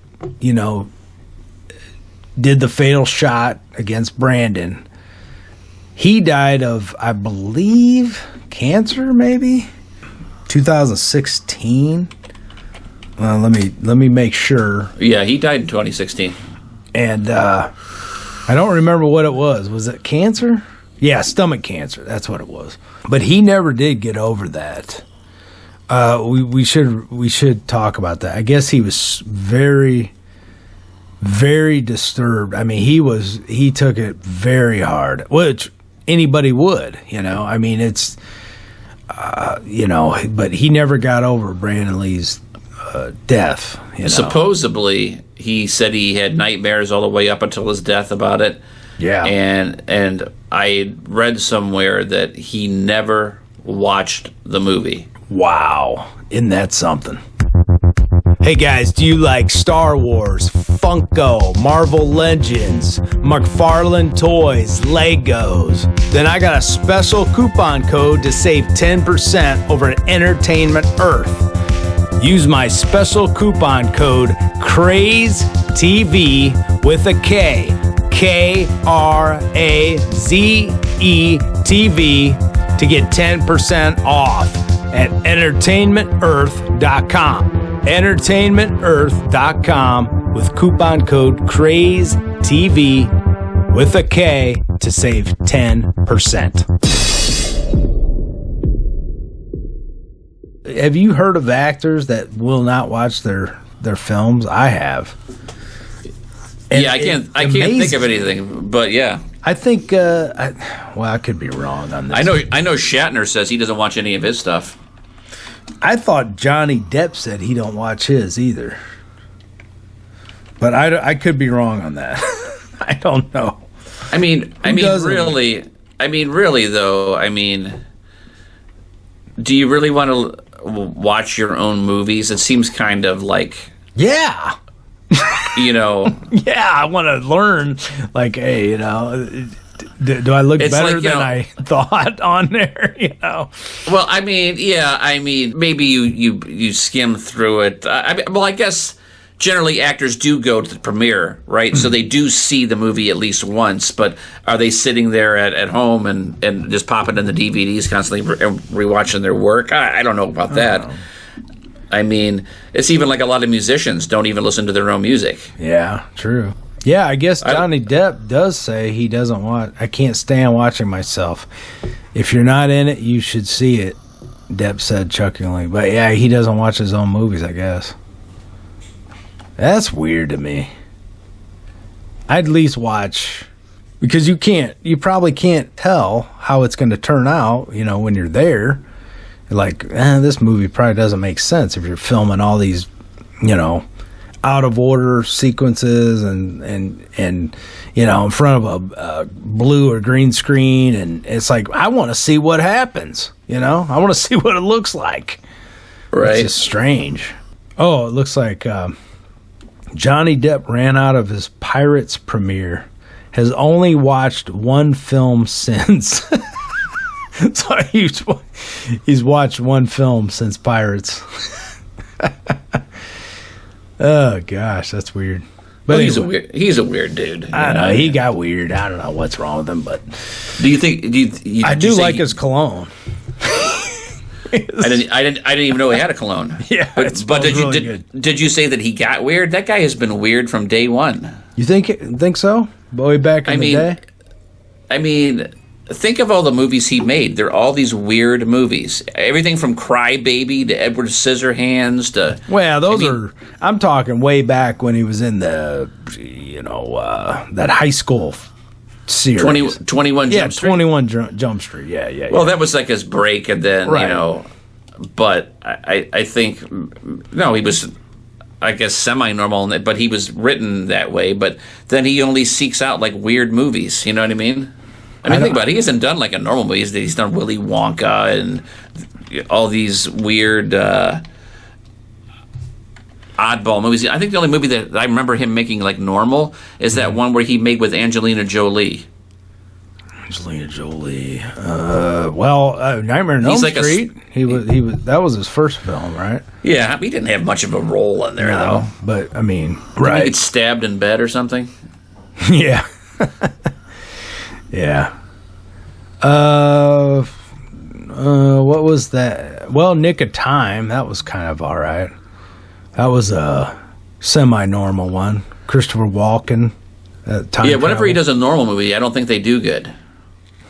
did the fatal shot against Brandon. He died of, I believe, cancer, maybe? 2016? Let me make sure. Yeah, he died in 2016. And I don't remember what it was. Was it cancer? Yeah, stomach cancer. That's what it was. But he never did get over that. We should talk about that. I guess he was very, very disturbed. I mean, he took it very hard, which anybody would. I mean, it's but he never got over Brandon Lee's death. Supposedly, he said he had nightmares all the way up until his death about it. Yeah. And I read somewhere that he never watched the movie. Wow. Isn't that something? Hey guys, do you like Star Wars, Funko, Marvel Legends, McFarlane toys, Legos? Then I got a special coupon code to save 10% over at Entertainment Earth. Use my special coupon code CRAZETV with a K, KRAZETV, to get 10% off at entertainmentearth.com. Entertainmentearth.com with coupon code CRAZETV with a K to save 10%. Have you heard of actors that will not watch their films? I have. And I can't think of anything, but yeah. I think I could be wrong on this. I know Shatner says he doesn't watch any of his stuff. I thought Johnny Depp said he don't watch his either. But I could be wrong on that. I don't know. I mean really though, do you really want to watch your own movies? It seems kind of like... Yeah. Yeah, I want to learn, like, hey, do I look better than I thought on there, Well, maybe you skim through it. I guess generally actors do go to the premiere, right? So they do see the movie at least once, but are they sitting there at home and just popping in the DVDs constantly and rewatching their work? I don't know about that. It's even like a lot of musicians don't even listen to their own music. Yeah, true. Yeah, I guess Johnny Depp does say he doesn't watch. I can't stand watching myself. If you're not in it, you should see it, Depp said chuckingly. But yeah, he doesn't watch his own movies, I guess. That's weird to me. I'd at least watch, because you probably can't tell how it's going to turn out, when you're there. You're like, this movie probably doesn't make sense if you're filming all these, out of order sequences and in front of a blue or green screen, and it's like, I want to see what happens. I want to see what it looks like. Right. It's just strange. Oh, it looks like Johnny Depp ran out of his Pirates premiere. Has only watched one film since. So he's watched one film since Pirates. Oh gosh, that's weird. But anyway, he's a weird dude. I know he got weird. I don't know what's wrong with him, but do you think? I do like his cologne. I didn't even know he had a cologne. Yeah, but did you say that he got weird? That guy has been weird from day one. You think so? Way back in the day. I mean, think of all the movies he made. They're all these weird movies. Everything from Cry Baby to Edward Scissorhands to. Well, I'm talking way back when he was in the, that high school series. 21 Jump Street. 21 Jump Street. Yeah. Well, that was like his break, and then right. But I think he was, I guess, semi-normal, but he was written that way. But then he only seeks out like weird movies. You know what I mean? Think about it. He hasn't done like a normal movie. He's done Willy Wonka and all these weird oddball movies. I think the only movie that I remember him making like normal is that one where he made with Angelina Jolie. Nightmare on Elm Street. He was that was his first film, right? Yeah, he didn't have much of a role in there though. But I mean, right? Did he get stabbed in bed or something? Yeah. Yeah. What was that? Well, Nick of Time. That was kind of all right. That was a semi-normal one. Christopher Walken. Whenever he does a normal movie, I don't think they do good.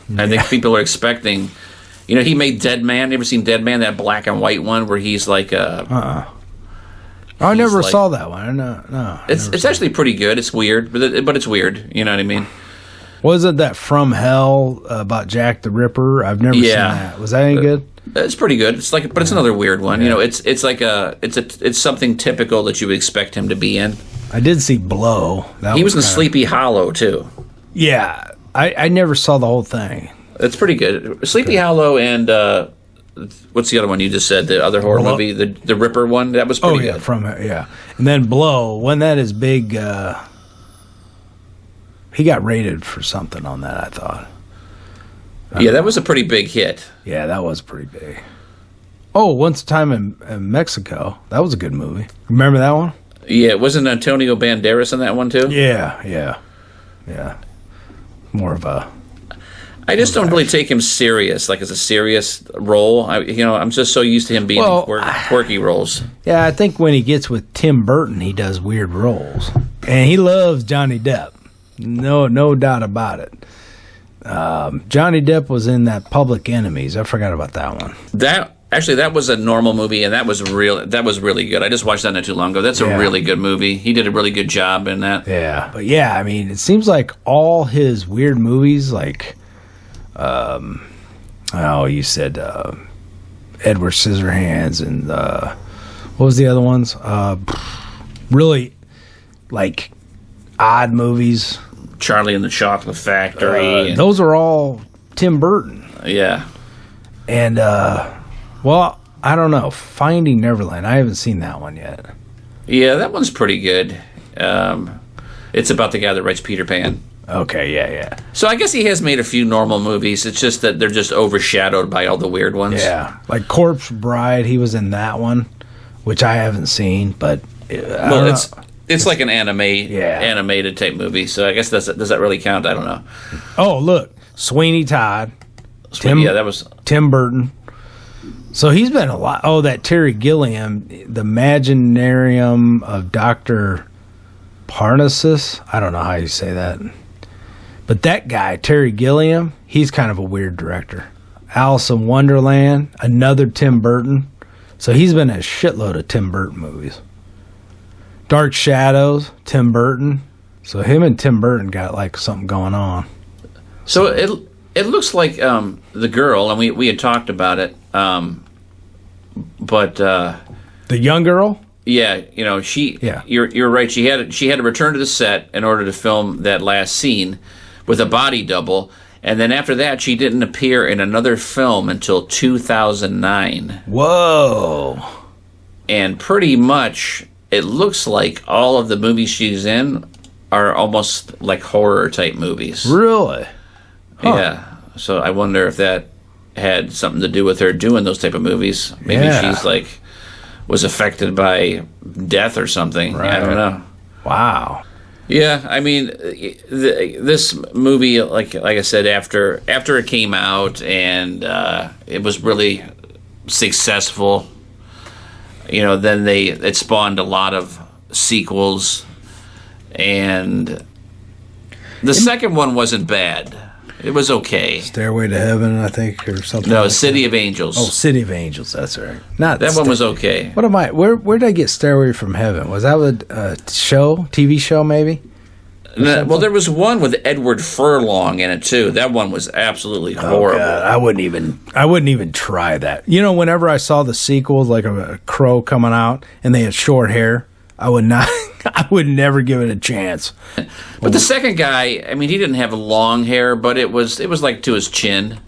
Yeah. I think people are expecting. He made Dead Man. You ever seen Dead Man? That black and white one where he's like I never saw that one. No. It's actually pretty good. It's weird, but it's weird. You know what I mean? Wasn't that From Hell about Jack the Ripper? I've never seen that. Was that any good? It's pretty good. It's like, but it's another weird one. Yeah. It's like it's something typical that you would expect him to be in. I did see Blow. He was in Sleepy Hollow too. Yeah, I never saw the whole thing. It's pretty good. Sleepy Hollow and what's the other one you just said? The other horror movie, the Ripper one. That was pretty good. And then Blow. Wasn't that his big? He got rated for something on that, I thought. That was a pretty big hit. Yeah, that was pretty big. Oh, Once a Time in Mexico. That was a good movie. Remember that one? Yeah, wasn't Antonio Banderas in that one too? Yeah. More of a... I just don't really take him serious, like as a serious role. I'm just so used to him being in quirky roles. Yeah, I think when he gets with Tim Burton, he does weird roles. And he loves Johnny Depp. No doubt about it. Johnny Depp was in that Public Enemies. I forgot about that one. That was a normal movie, and that was really good. I just watched that not too long ago. That's a really good movie. He did a really good job in that. Yeah, but I mean, it seems like all his weird movies, like, you said Edward Scissorhands, and what was the other ones? Really, like, odd movies. Charlie and the Chocolate Factory. Those are all Tim Burton. Yeah. And, I don't know. Finding Neverland. I haven't seen that one yet. Yeah, that one's pretty good. It's about the guy that writes Peter Pan. Okay, yeah. So I guess he has made a few normal movies. It's just that they're just overshadowed by all the weird ones. Yeah. Like Corpse Bride, he was in that one, which I haven't seen, but... It's like an animated type movie, so I guess does that really count? I don't know. Oh, look, Sweeney Todd. That was Tim Burton. So he's been a lot. Oh, that Terry Gilliam, the Imaginarium of Dr. Parnassus. I don't know how you say that. But that guy, Terry Gilliam, he's kind of a weird director. Alice in Wonderland, another Tim Burton. So he's been in a shitload of Tim Burton movies. Dark Shadows, Tim Burton. So him and Tim Burton got like something going on. So it looks like the girl, and we had talked about it, but the young girl. Yeah, she. Yeah. You're right. She had to return to the set in order to film that last scene with a body double, and then after that, she didn't appear in another film until 2009. Whoa. And pretty much it looks like all of the movies she's in are almost like horror type movies. Really? Huh. Yeah. So I wonder if that had something to do with her doing those type of movies. Maybe she's like was affected by death or something. Right. I don't know. Wow. Yeah, I mean, this movie, like I said, after it came out and it was really successful, then it spawned a lot of sequels, and the second one wasn't bad. It was okay. Stairway to Heaven, I think, or something. No, like City that. of Angels. Oh, City of Angels. That's right. Not that one was okay. What am I? Where did I get Stairway from Heaven? Was that a TV show, maybe? Well, there was one with Edward Furlong in it too. That one was absolutely horrible. God, I wouldn't even try that. Whenever I saw the sequels, like a crow coming out, and they had short hair, I would not. I would never give it a chance. But the second guy, I mean, he didn't have long hair, but it was like to his chin.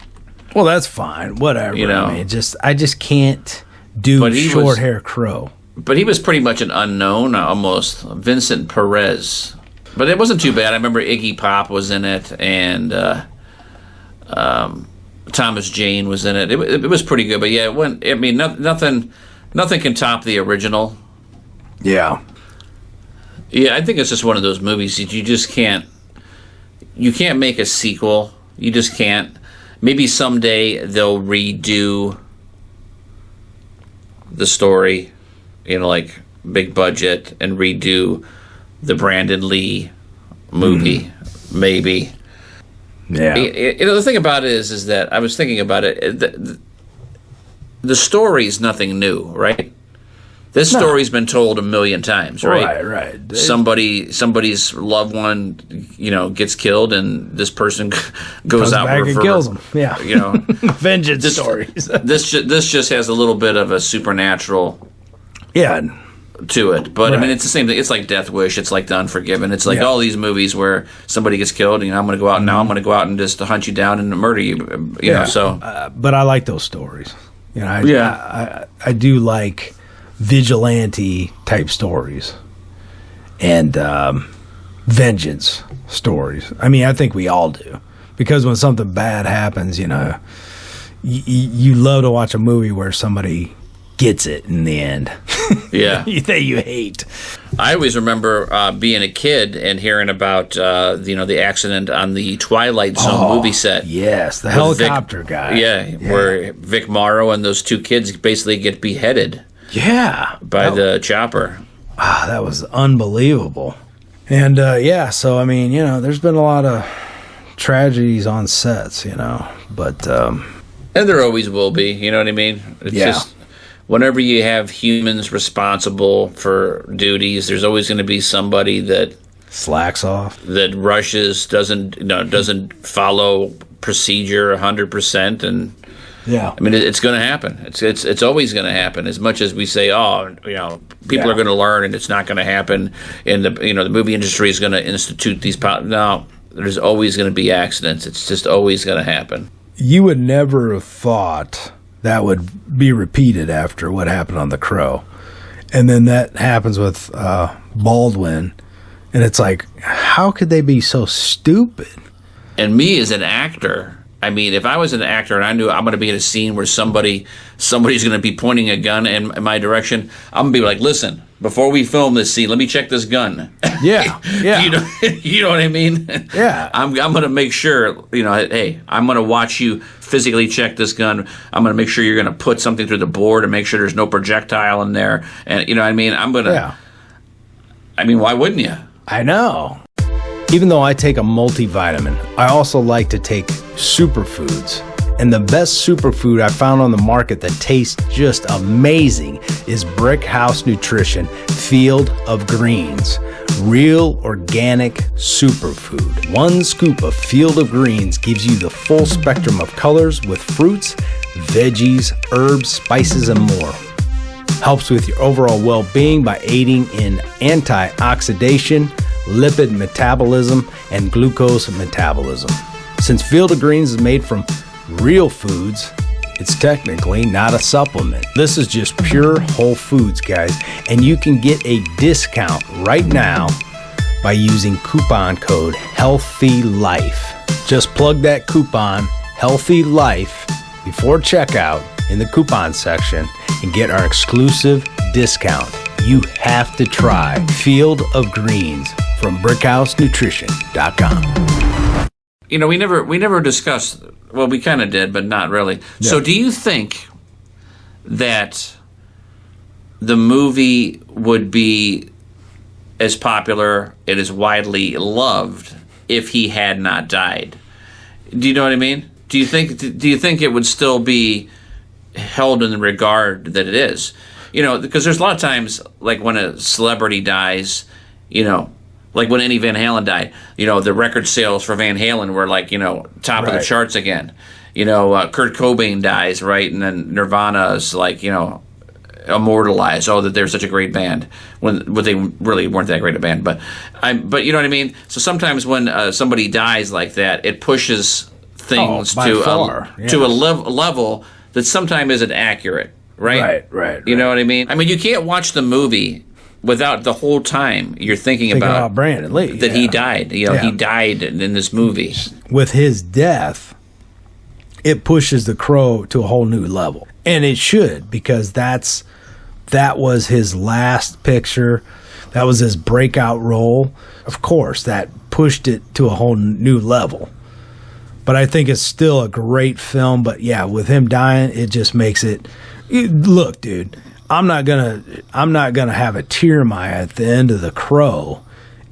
Well, that's fine. Whatever. I mean, I just can't do short hair crow. But he was pretty much an unknown, almost. Vincent Perez. But it wasn't too bad. I remember Iggy Pop was in it, and Thomas Jane was in it. It was pretty good. But yeah, it went. I mean, nothing can top the original. Yeah. Yeah, I think it's just one of those movies that you just can't. You can't make a sequel. You just can't. Maybe someday they'll redo the story, like big budget, and redo the Brandon Lee movie. Maybe. Yeah. The thing about it is that I was thinking about it. The story's nothing new, right? This story's been told a million times, right? Right. Somebody's loved one, gets killed, and this person goes out back and kills them. Yeah, vengeance stories. this just has a little bit of a supernatural, to it. But I mean, it's the same thing. It's like Death Wish. It's like The Unforgiven. It's like all these movies where somebody gets killed, and I'm going to go out now. I'm going to go out and just hunt you down and murder you. You know. So, but I like those stories. I do like vigilante type stories and vengeance stories. I mean, I think we all do, because when something bad happens, you love to watch a movie where somebody gets it in the end. Yeah. That you hate. I always remember being a kid and hearing about the accident on the Twilight Zone movie set. Yes, the helicopter guy. Yeah, where Vic Morrow and those two kids basically get beheaded. Yeah. By the chopper. Wow, that was unbelievable. And so I mean, there's been a lot of tragedies on sets, but and there always will be, you know what I mean? It's just whenever you have humans responsible for duties, there's always going to be somebody that slacks off, that rushes, doesn't follow procedure 100%, and I mean, it's going to happen. It's always going to happen. As much as we say, people are going to learn, and it's not going to happen, and the movie industry is going to institute these. No, there's always going to be accidents. It's just always going to happen. You would never have thought that would be repeated after what happened on The Crow, and then that happens with Baldwin, and it's like, how could they be so stupid? And me as an actor. I mean, if I was an actor and I knew I'm going to be in a scene where somebody's going to be pointing a gun in my direction, I'm going to be like, listen, before we film this scene, let me check this gun. Yeah. You know what I mean? Yeah. I'm going to make sure, hey, I'm going to watch you physically check this gun. I'm going to make sure you're going to put something through the board and make sure there's no projectile in there. And, you know what I mean? I'm going to, I mean, why wouldn't you? I know. Even though I take a multivitamin, I also like to take superfoods. And the best superfood I found on the market that tastes just amazing is Brick House Nutrition Field of Greens. Real organic superfood. One scoop of Field of Greens gives you the full spectrum of colors with fruits, veggies, herbs, spices, and more. Helps with your overall well-being by aiding in antioxidation, lipid metabolism, and glucose metabolism. Since Field of Greens is made from real foods, It's technically not a supplement. This is just pure whole foods, guys. And you can get a discount right now by using coupon code HEALTHYLIFE. Just plug that coupon HEALTHYLIFE before checkout in the coupon section and get our exclusive discount. You have to try Field of Greens from BrickHouseNutrition.com. You know, we never discussed. Well, we kind of did, but not really. Yeah. So, do you think that the movie would be as popular and as widely loved if he had not died? Do you know what I mean? Do you think it would still be held in the regard that it is? You know, because there's a lot of times, like when a celebrity dies, you know, like when Eddie Van Halen died, you know, the record sales for Van Halen were like, you know, top of the charts again. You know, Kurt Cobain dies, right? And then Nirvana is like, you know, immortalized. Oh, that they're such a great band when they really weren't that great a band. But you know what I mean? So sometimes when somebody dies like that, it pushes things to a level that sometimes isn't accurate, right? Right. You know what I mean? I mean, you can't watch the movie without the whole time you're thinking about Brandon Lee, that he died. You know, he died in this movie. With his death, it pushes The Crow to a whole new level, and it should, because that was his last picture. That was his breakout role. Of course, that pushed it to a whole new level. But I think it's still a great film. But yeah, with him dying, it just makes it. Look, dude, I'm not gonna have a tear in my eye at the end of The Crow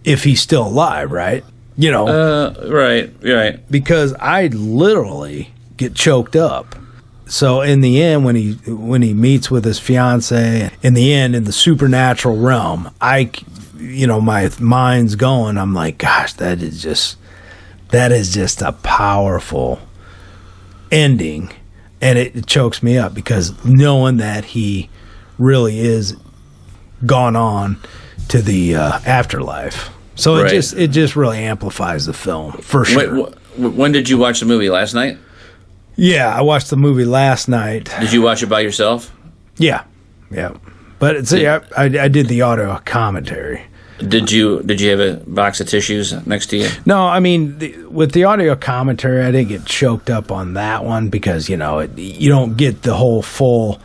if he's still alive, right? You know, right. Because I literally get choked up. So in the end, when he meets with his fiancée, in the end, in the supernatural realm, my mind's going. I'm like, gosh, that is just a powerful ending, and it chokes me up, because knowing that he really is gone on to the afterlife. So it just really amplifies the film for sure. When did you watch the movie? Last night? Yeah, I watched the movie last night. Did you watch it by yourself? Yeah. But I did the audio commentary. Did you have a box of tissues next to you? No, I mean, with the audio commentary, I didn't get choked up on that one, because, you know, you don't get the whole full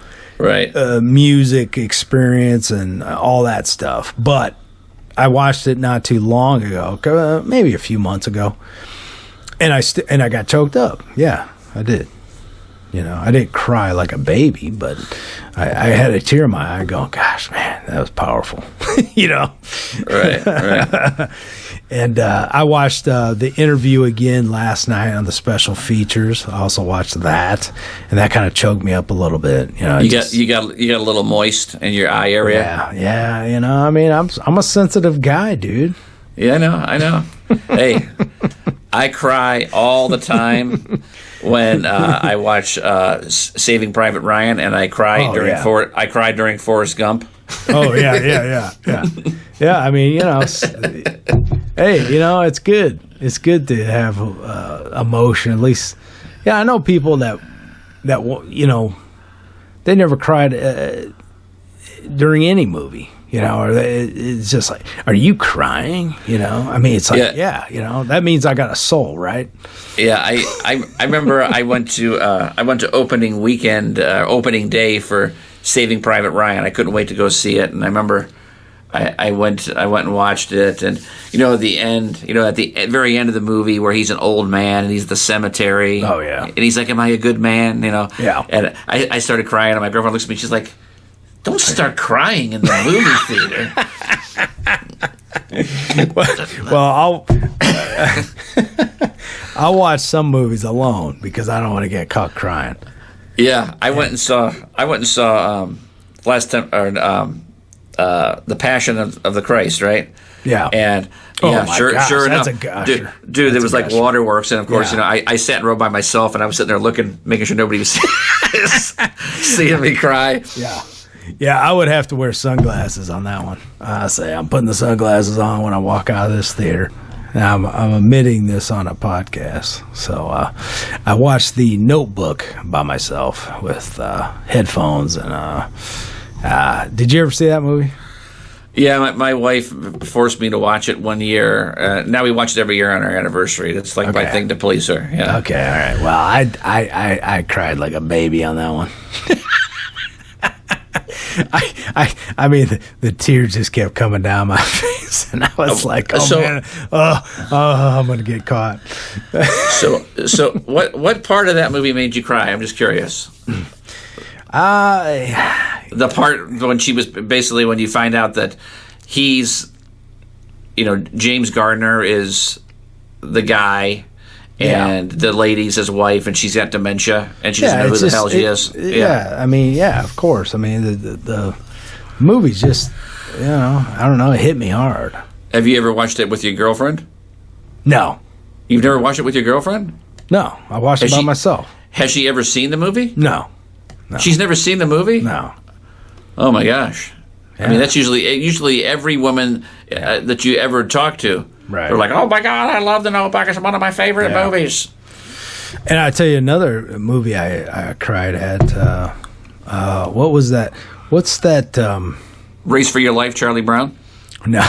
music experience and all that stuff. But I watched it not too long ago, maybe a few months ago, and I got choked up. Yeah, I did. You know, I didn't cry like a baby, but I had a tear in my eye going, gosh, man, that was powerful. You know? Right. And I watched the interview again last night on the special features. I also watched that, and that kind of choked me up a little bit. You know, you got a little moist in your eye area. Yeah. You know, I mean, I'm a sensitive guy, dude. Yeah, I know. Hey, I cry all the time when I watch Saving Private Ryan, and I cried during Forrest Gump. Oh yeah. Yeah, I mean, you know, hey, you know, it's good. It's good to have emotion, at least. Yeah, I know people that you know, they never cried during any movie. You know, or it's just like, are you crying? You know, I mean, it's like, yeah, you know, that means I got a soul, right? Yeah, I remember I went to opening day for Saving Private Ryan. I couldn't wait to go see it, and I remember I went and watched it, and you know, at the end, you know, at the very end of the movie where he's an old man and he's at the cemetery. Oh yeah, and he's like, "Am I a good man?" You know. Yeah. And I started crying, and my girlfriend looks at me. She's like, "Don't start crying in the movie theater." Well, I'll watch some movies alone because I don't want to get caught crying. Yeah, I went and saw last time, or The Passion of the Christ, right? Yeah. And sure enough, dude, there was like waterworks, and of course, you know, I sat and rode by myself, and I was sitting there looking, making sure nobody was seeing me cry. Yeah, I would have to wear sunglasses on that one. I say I'm putting the sunglasses on when I walk out of this theater. I'm admitting this on a podcast. So I watched The Notebook by myself with headphones. And did you ever see that movie? Yeah, my wife forced me to watch it one year. Now we watch it every year on our anniversary. That's like my thing to please her. Yeah. Okay, all right. Well, I cried like a baby on that one. I mean, the tears just kept coming down my face, and I was like, man, I'm gonna get caught. So what part of that movie made you cry? I'm just curious. The part when she was basically when you find out that he's, James Gardner is the guy. And the lady's his wife, and she's got dementia, and she doesn't know who the hell she is. Yeah, I mean, of course. I mean, the movie's just, I don't know, it hit me hard. Have you ever watched it with your girlfriend? No. You've never watched it with your girlfriend? No, I watched it by myself. Has she ever seen the movie? No. She's never seen the movie? No. Oh, my gosh. Yeah. I mean, that's usually every woman that you ever talk to. Right. They're like, oh, my God, I love The Notebook. It's one of my favorite movies. And I tell you another movie I cried at. What was that? What's that? Race for Your Life, Charlie Brown? No.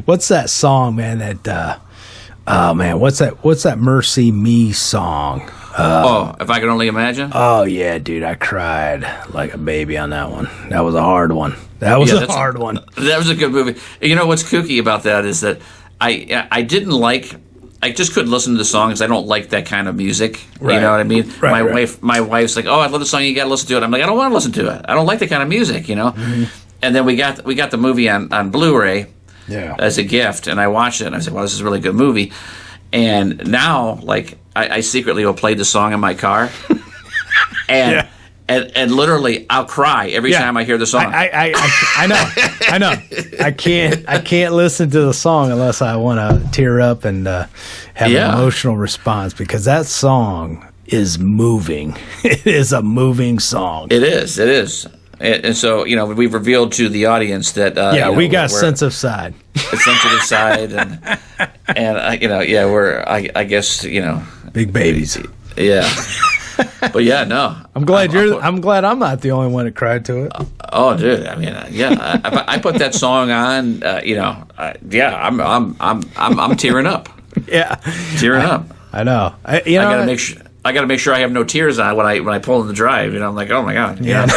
What's that song, man? What's that Mercy Me song? If I Could Only Imagine? Oh, yeah, dude. I cried like a baby on that one. That was a hard one. That was a hard one. That was a good movie. You know what's kooky about that is that I didn't like... I just couldn't listen to the songs. I don't like that kind of music. Right. You know what I mean? Right, my wife's like, "Oh, I love the song. You got to listen to it." I'm like, "I don't want to listen to it. I don't like that kind of music." Mm-hmm. And then we got the movie on Blu-ray as a gift, and I watched it, and I said, "Well, this is a really good movie." And now, like, I secretly will play the song in my car, and and literally I'll cry every time I hear the song. I know. I can't listen to the song unless I want to tear up and have an emotional response, because that song is moving. It is a moving song. It is. And so, we've revealed to the audience that we got a sensitive side. A sensitive side, and we're I guess big babies. Yeah. But no. I'm glad I'm glad I'm not the only one that cried to it. Oh, dude. I mean, I put that song on. I'm tearing up. Yeah, tearing up. I know. I gotta make sure I have no tears on when I pull in the drive. I'm like, oh my God. Yeah.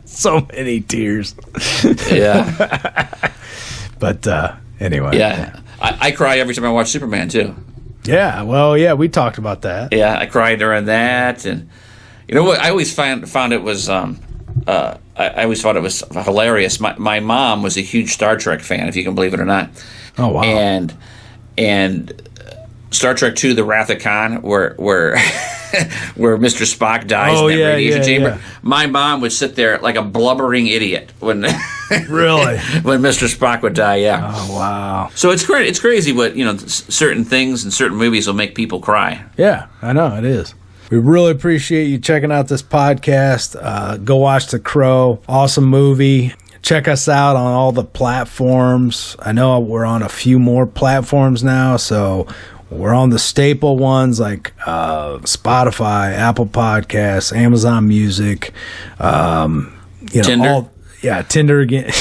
So many tears. Yeah. But anyway. Yeah. I cry every time I watch Superman too. Yeah, well, we talked about that. Yeah, I cried during that, and you know what? I always found it was I always thought it was hilarious. My mom was a huge Star Trek fan, if you can believe it or not. Oh wow! And Star Trek II: The Wrath of Khan, where where Mr. Spock dies in that radiation chamber. Yeah. My mom would sit there like a blubbering idiot when really when Mr. Spock would die. Yeah. Oh wow! So it's great. It's crazy what certain things and certain movies will make people cry. Yeah, I know it is. We really appreciate you checking out this podcast. Go watch The Crow. Awesome movie. Check us out on all the platforms. I know we're on a few more platforms now, so we're on the staple ones like Spotify, Apple Podcasts, Amazon Music, Tinder. Tinder again.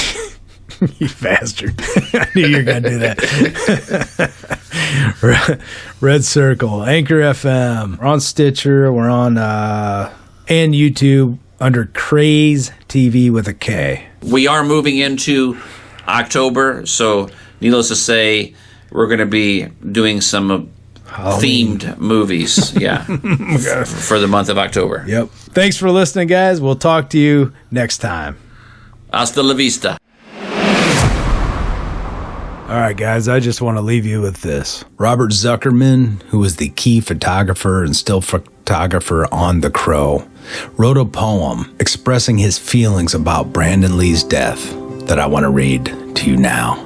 You bastard. I knew you were going to do that. Red Circle, Anchor FM. We're on Stitcher. We're on and YouTube under Craze TV with a K. We are moving into October, so needless to say, we're going to be doing some themed movies, for the month of October. Yep. Thanks for listening, guys. We'll talk to you next time. Hasta la vista. All right, guys, I just want to leave you with this. Robert Zuckerman, who was the key photographer and still photographer on The Crow, wrote a poem expressing his feelings about Brandon Lee's death that I want to read to you now.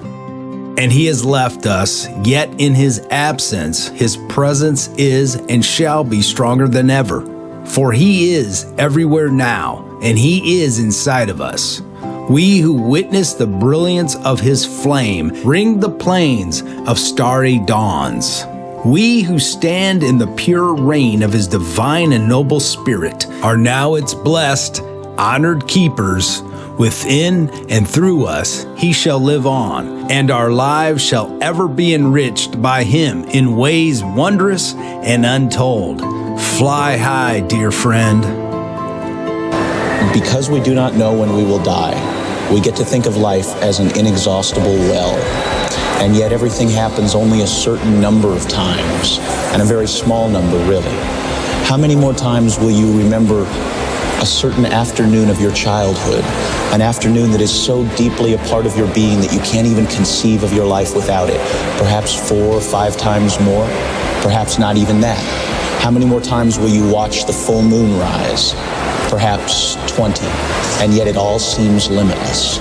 And he has left us, yet in his absence, his presence is and shall be stronger than ever. For he is everywhere now, and he is inside of us. We who witness the brilliance of his flame ring the plains of starry dawns. We who stand in the pure reign of his divine and noble spirit are now its blessed, honored keepers. Within and through us he shall live on, and our lives shall ever be enriched by him in ways wondrous and untold. Fly high, dear friend. Because we do not know when we will die, we get to think of life as an inexhaustible well. And yet everything happens only a certain number of times, and a very small number, really. How many more times will you remember a certain afternoon of your childhood, an afternoon that is so deeply a part of your being that you can't even conceive of your life without it? Perhaps 4 or 5 times more, perhaps not even that. How many more times will you watch the full moon rise? Perhaps 20, and yet it all seems limitless.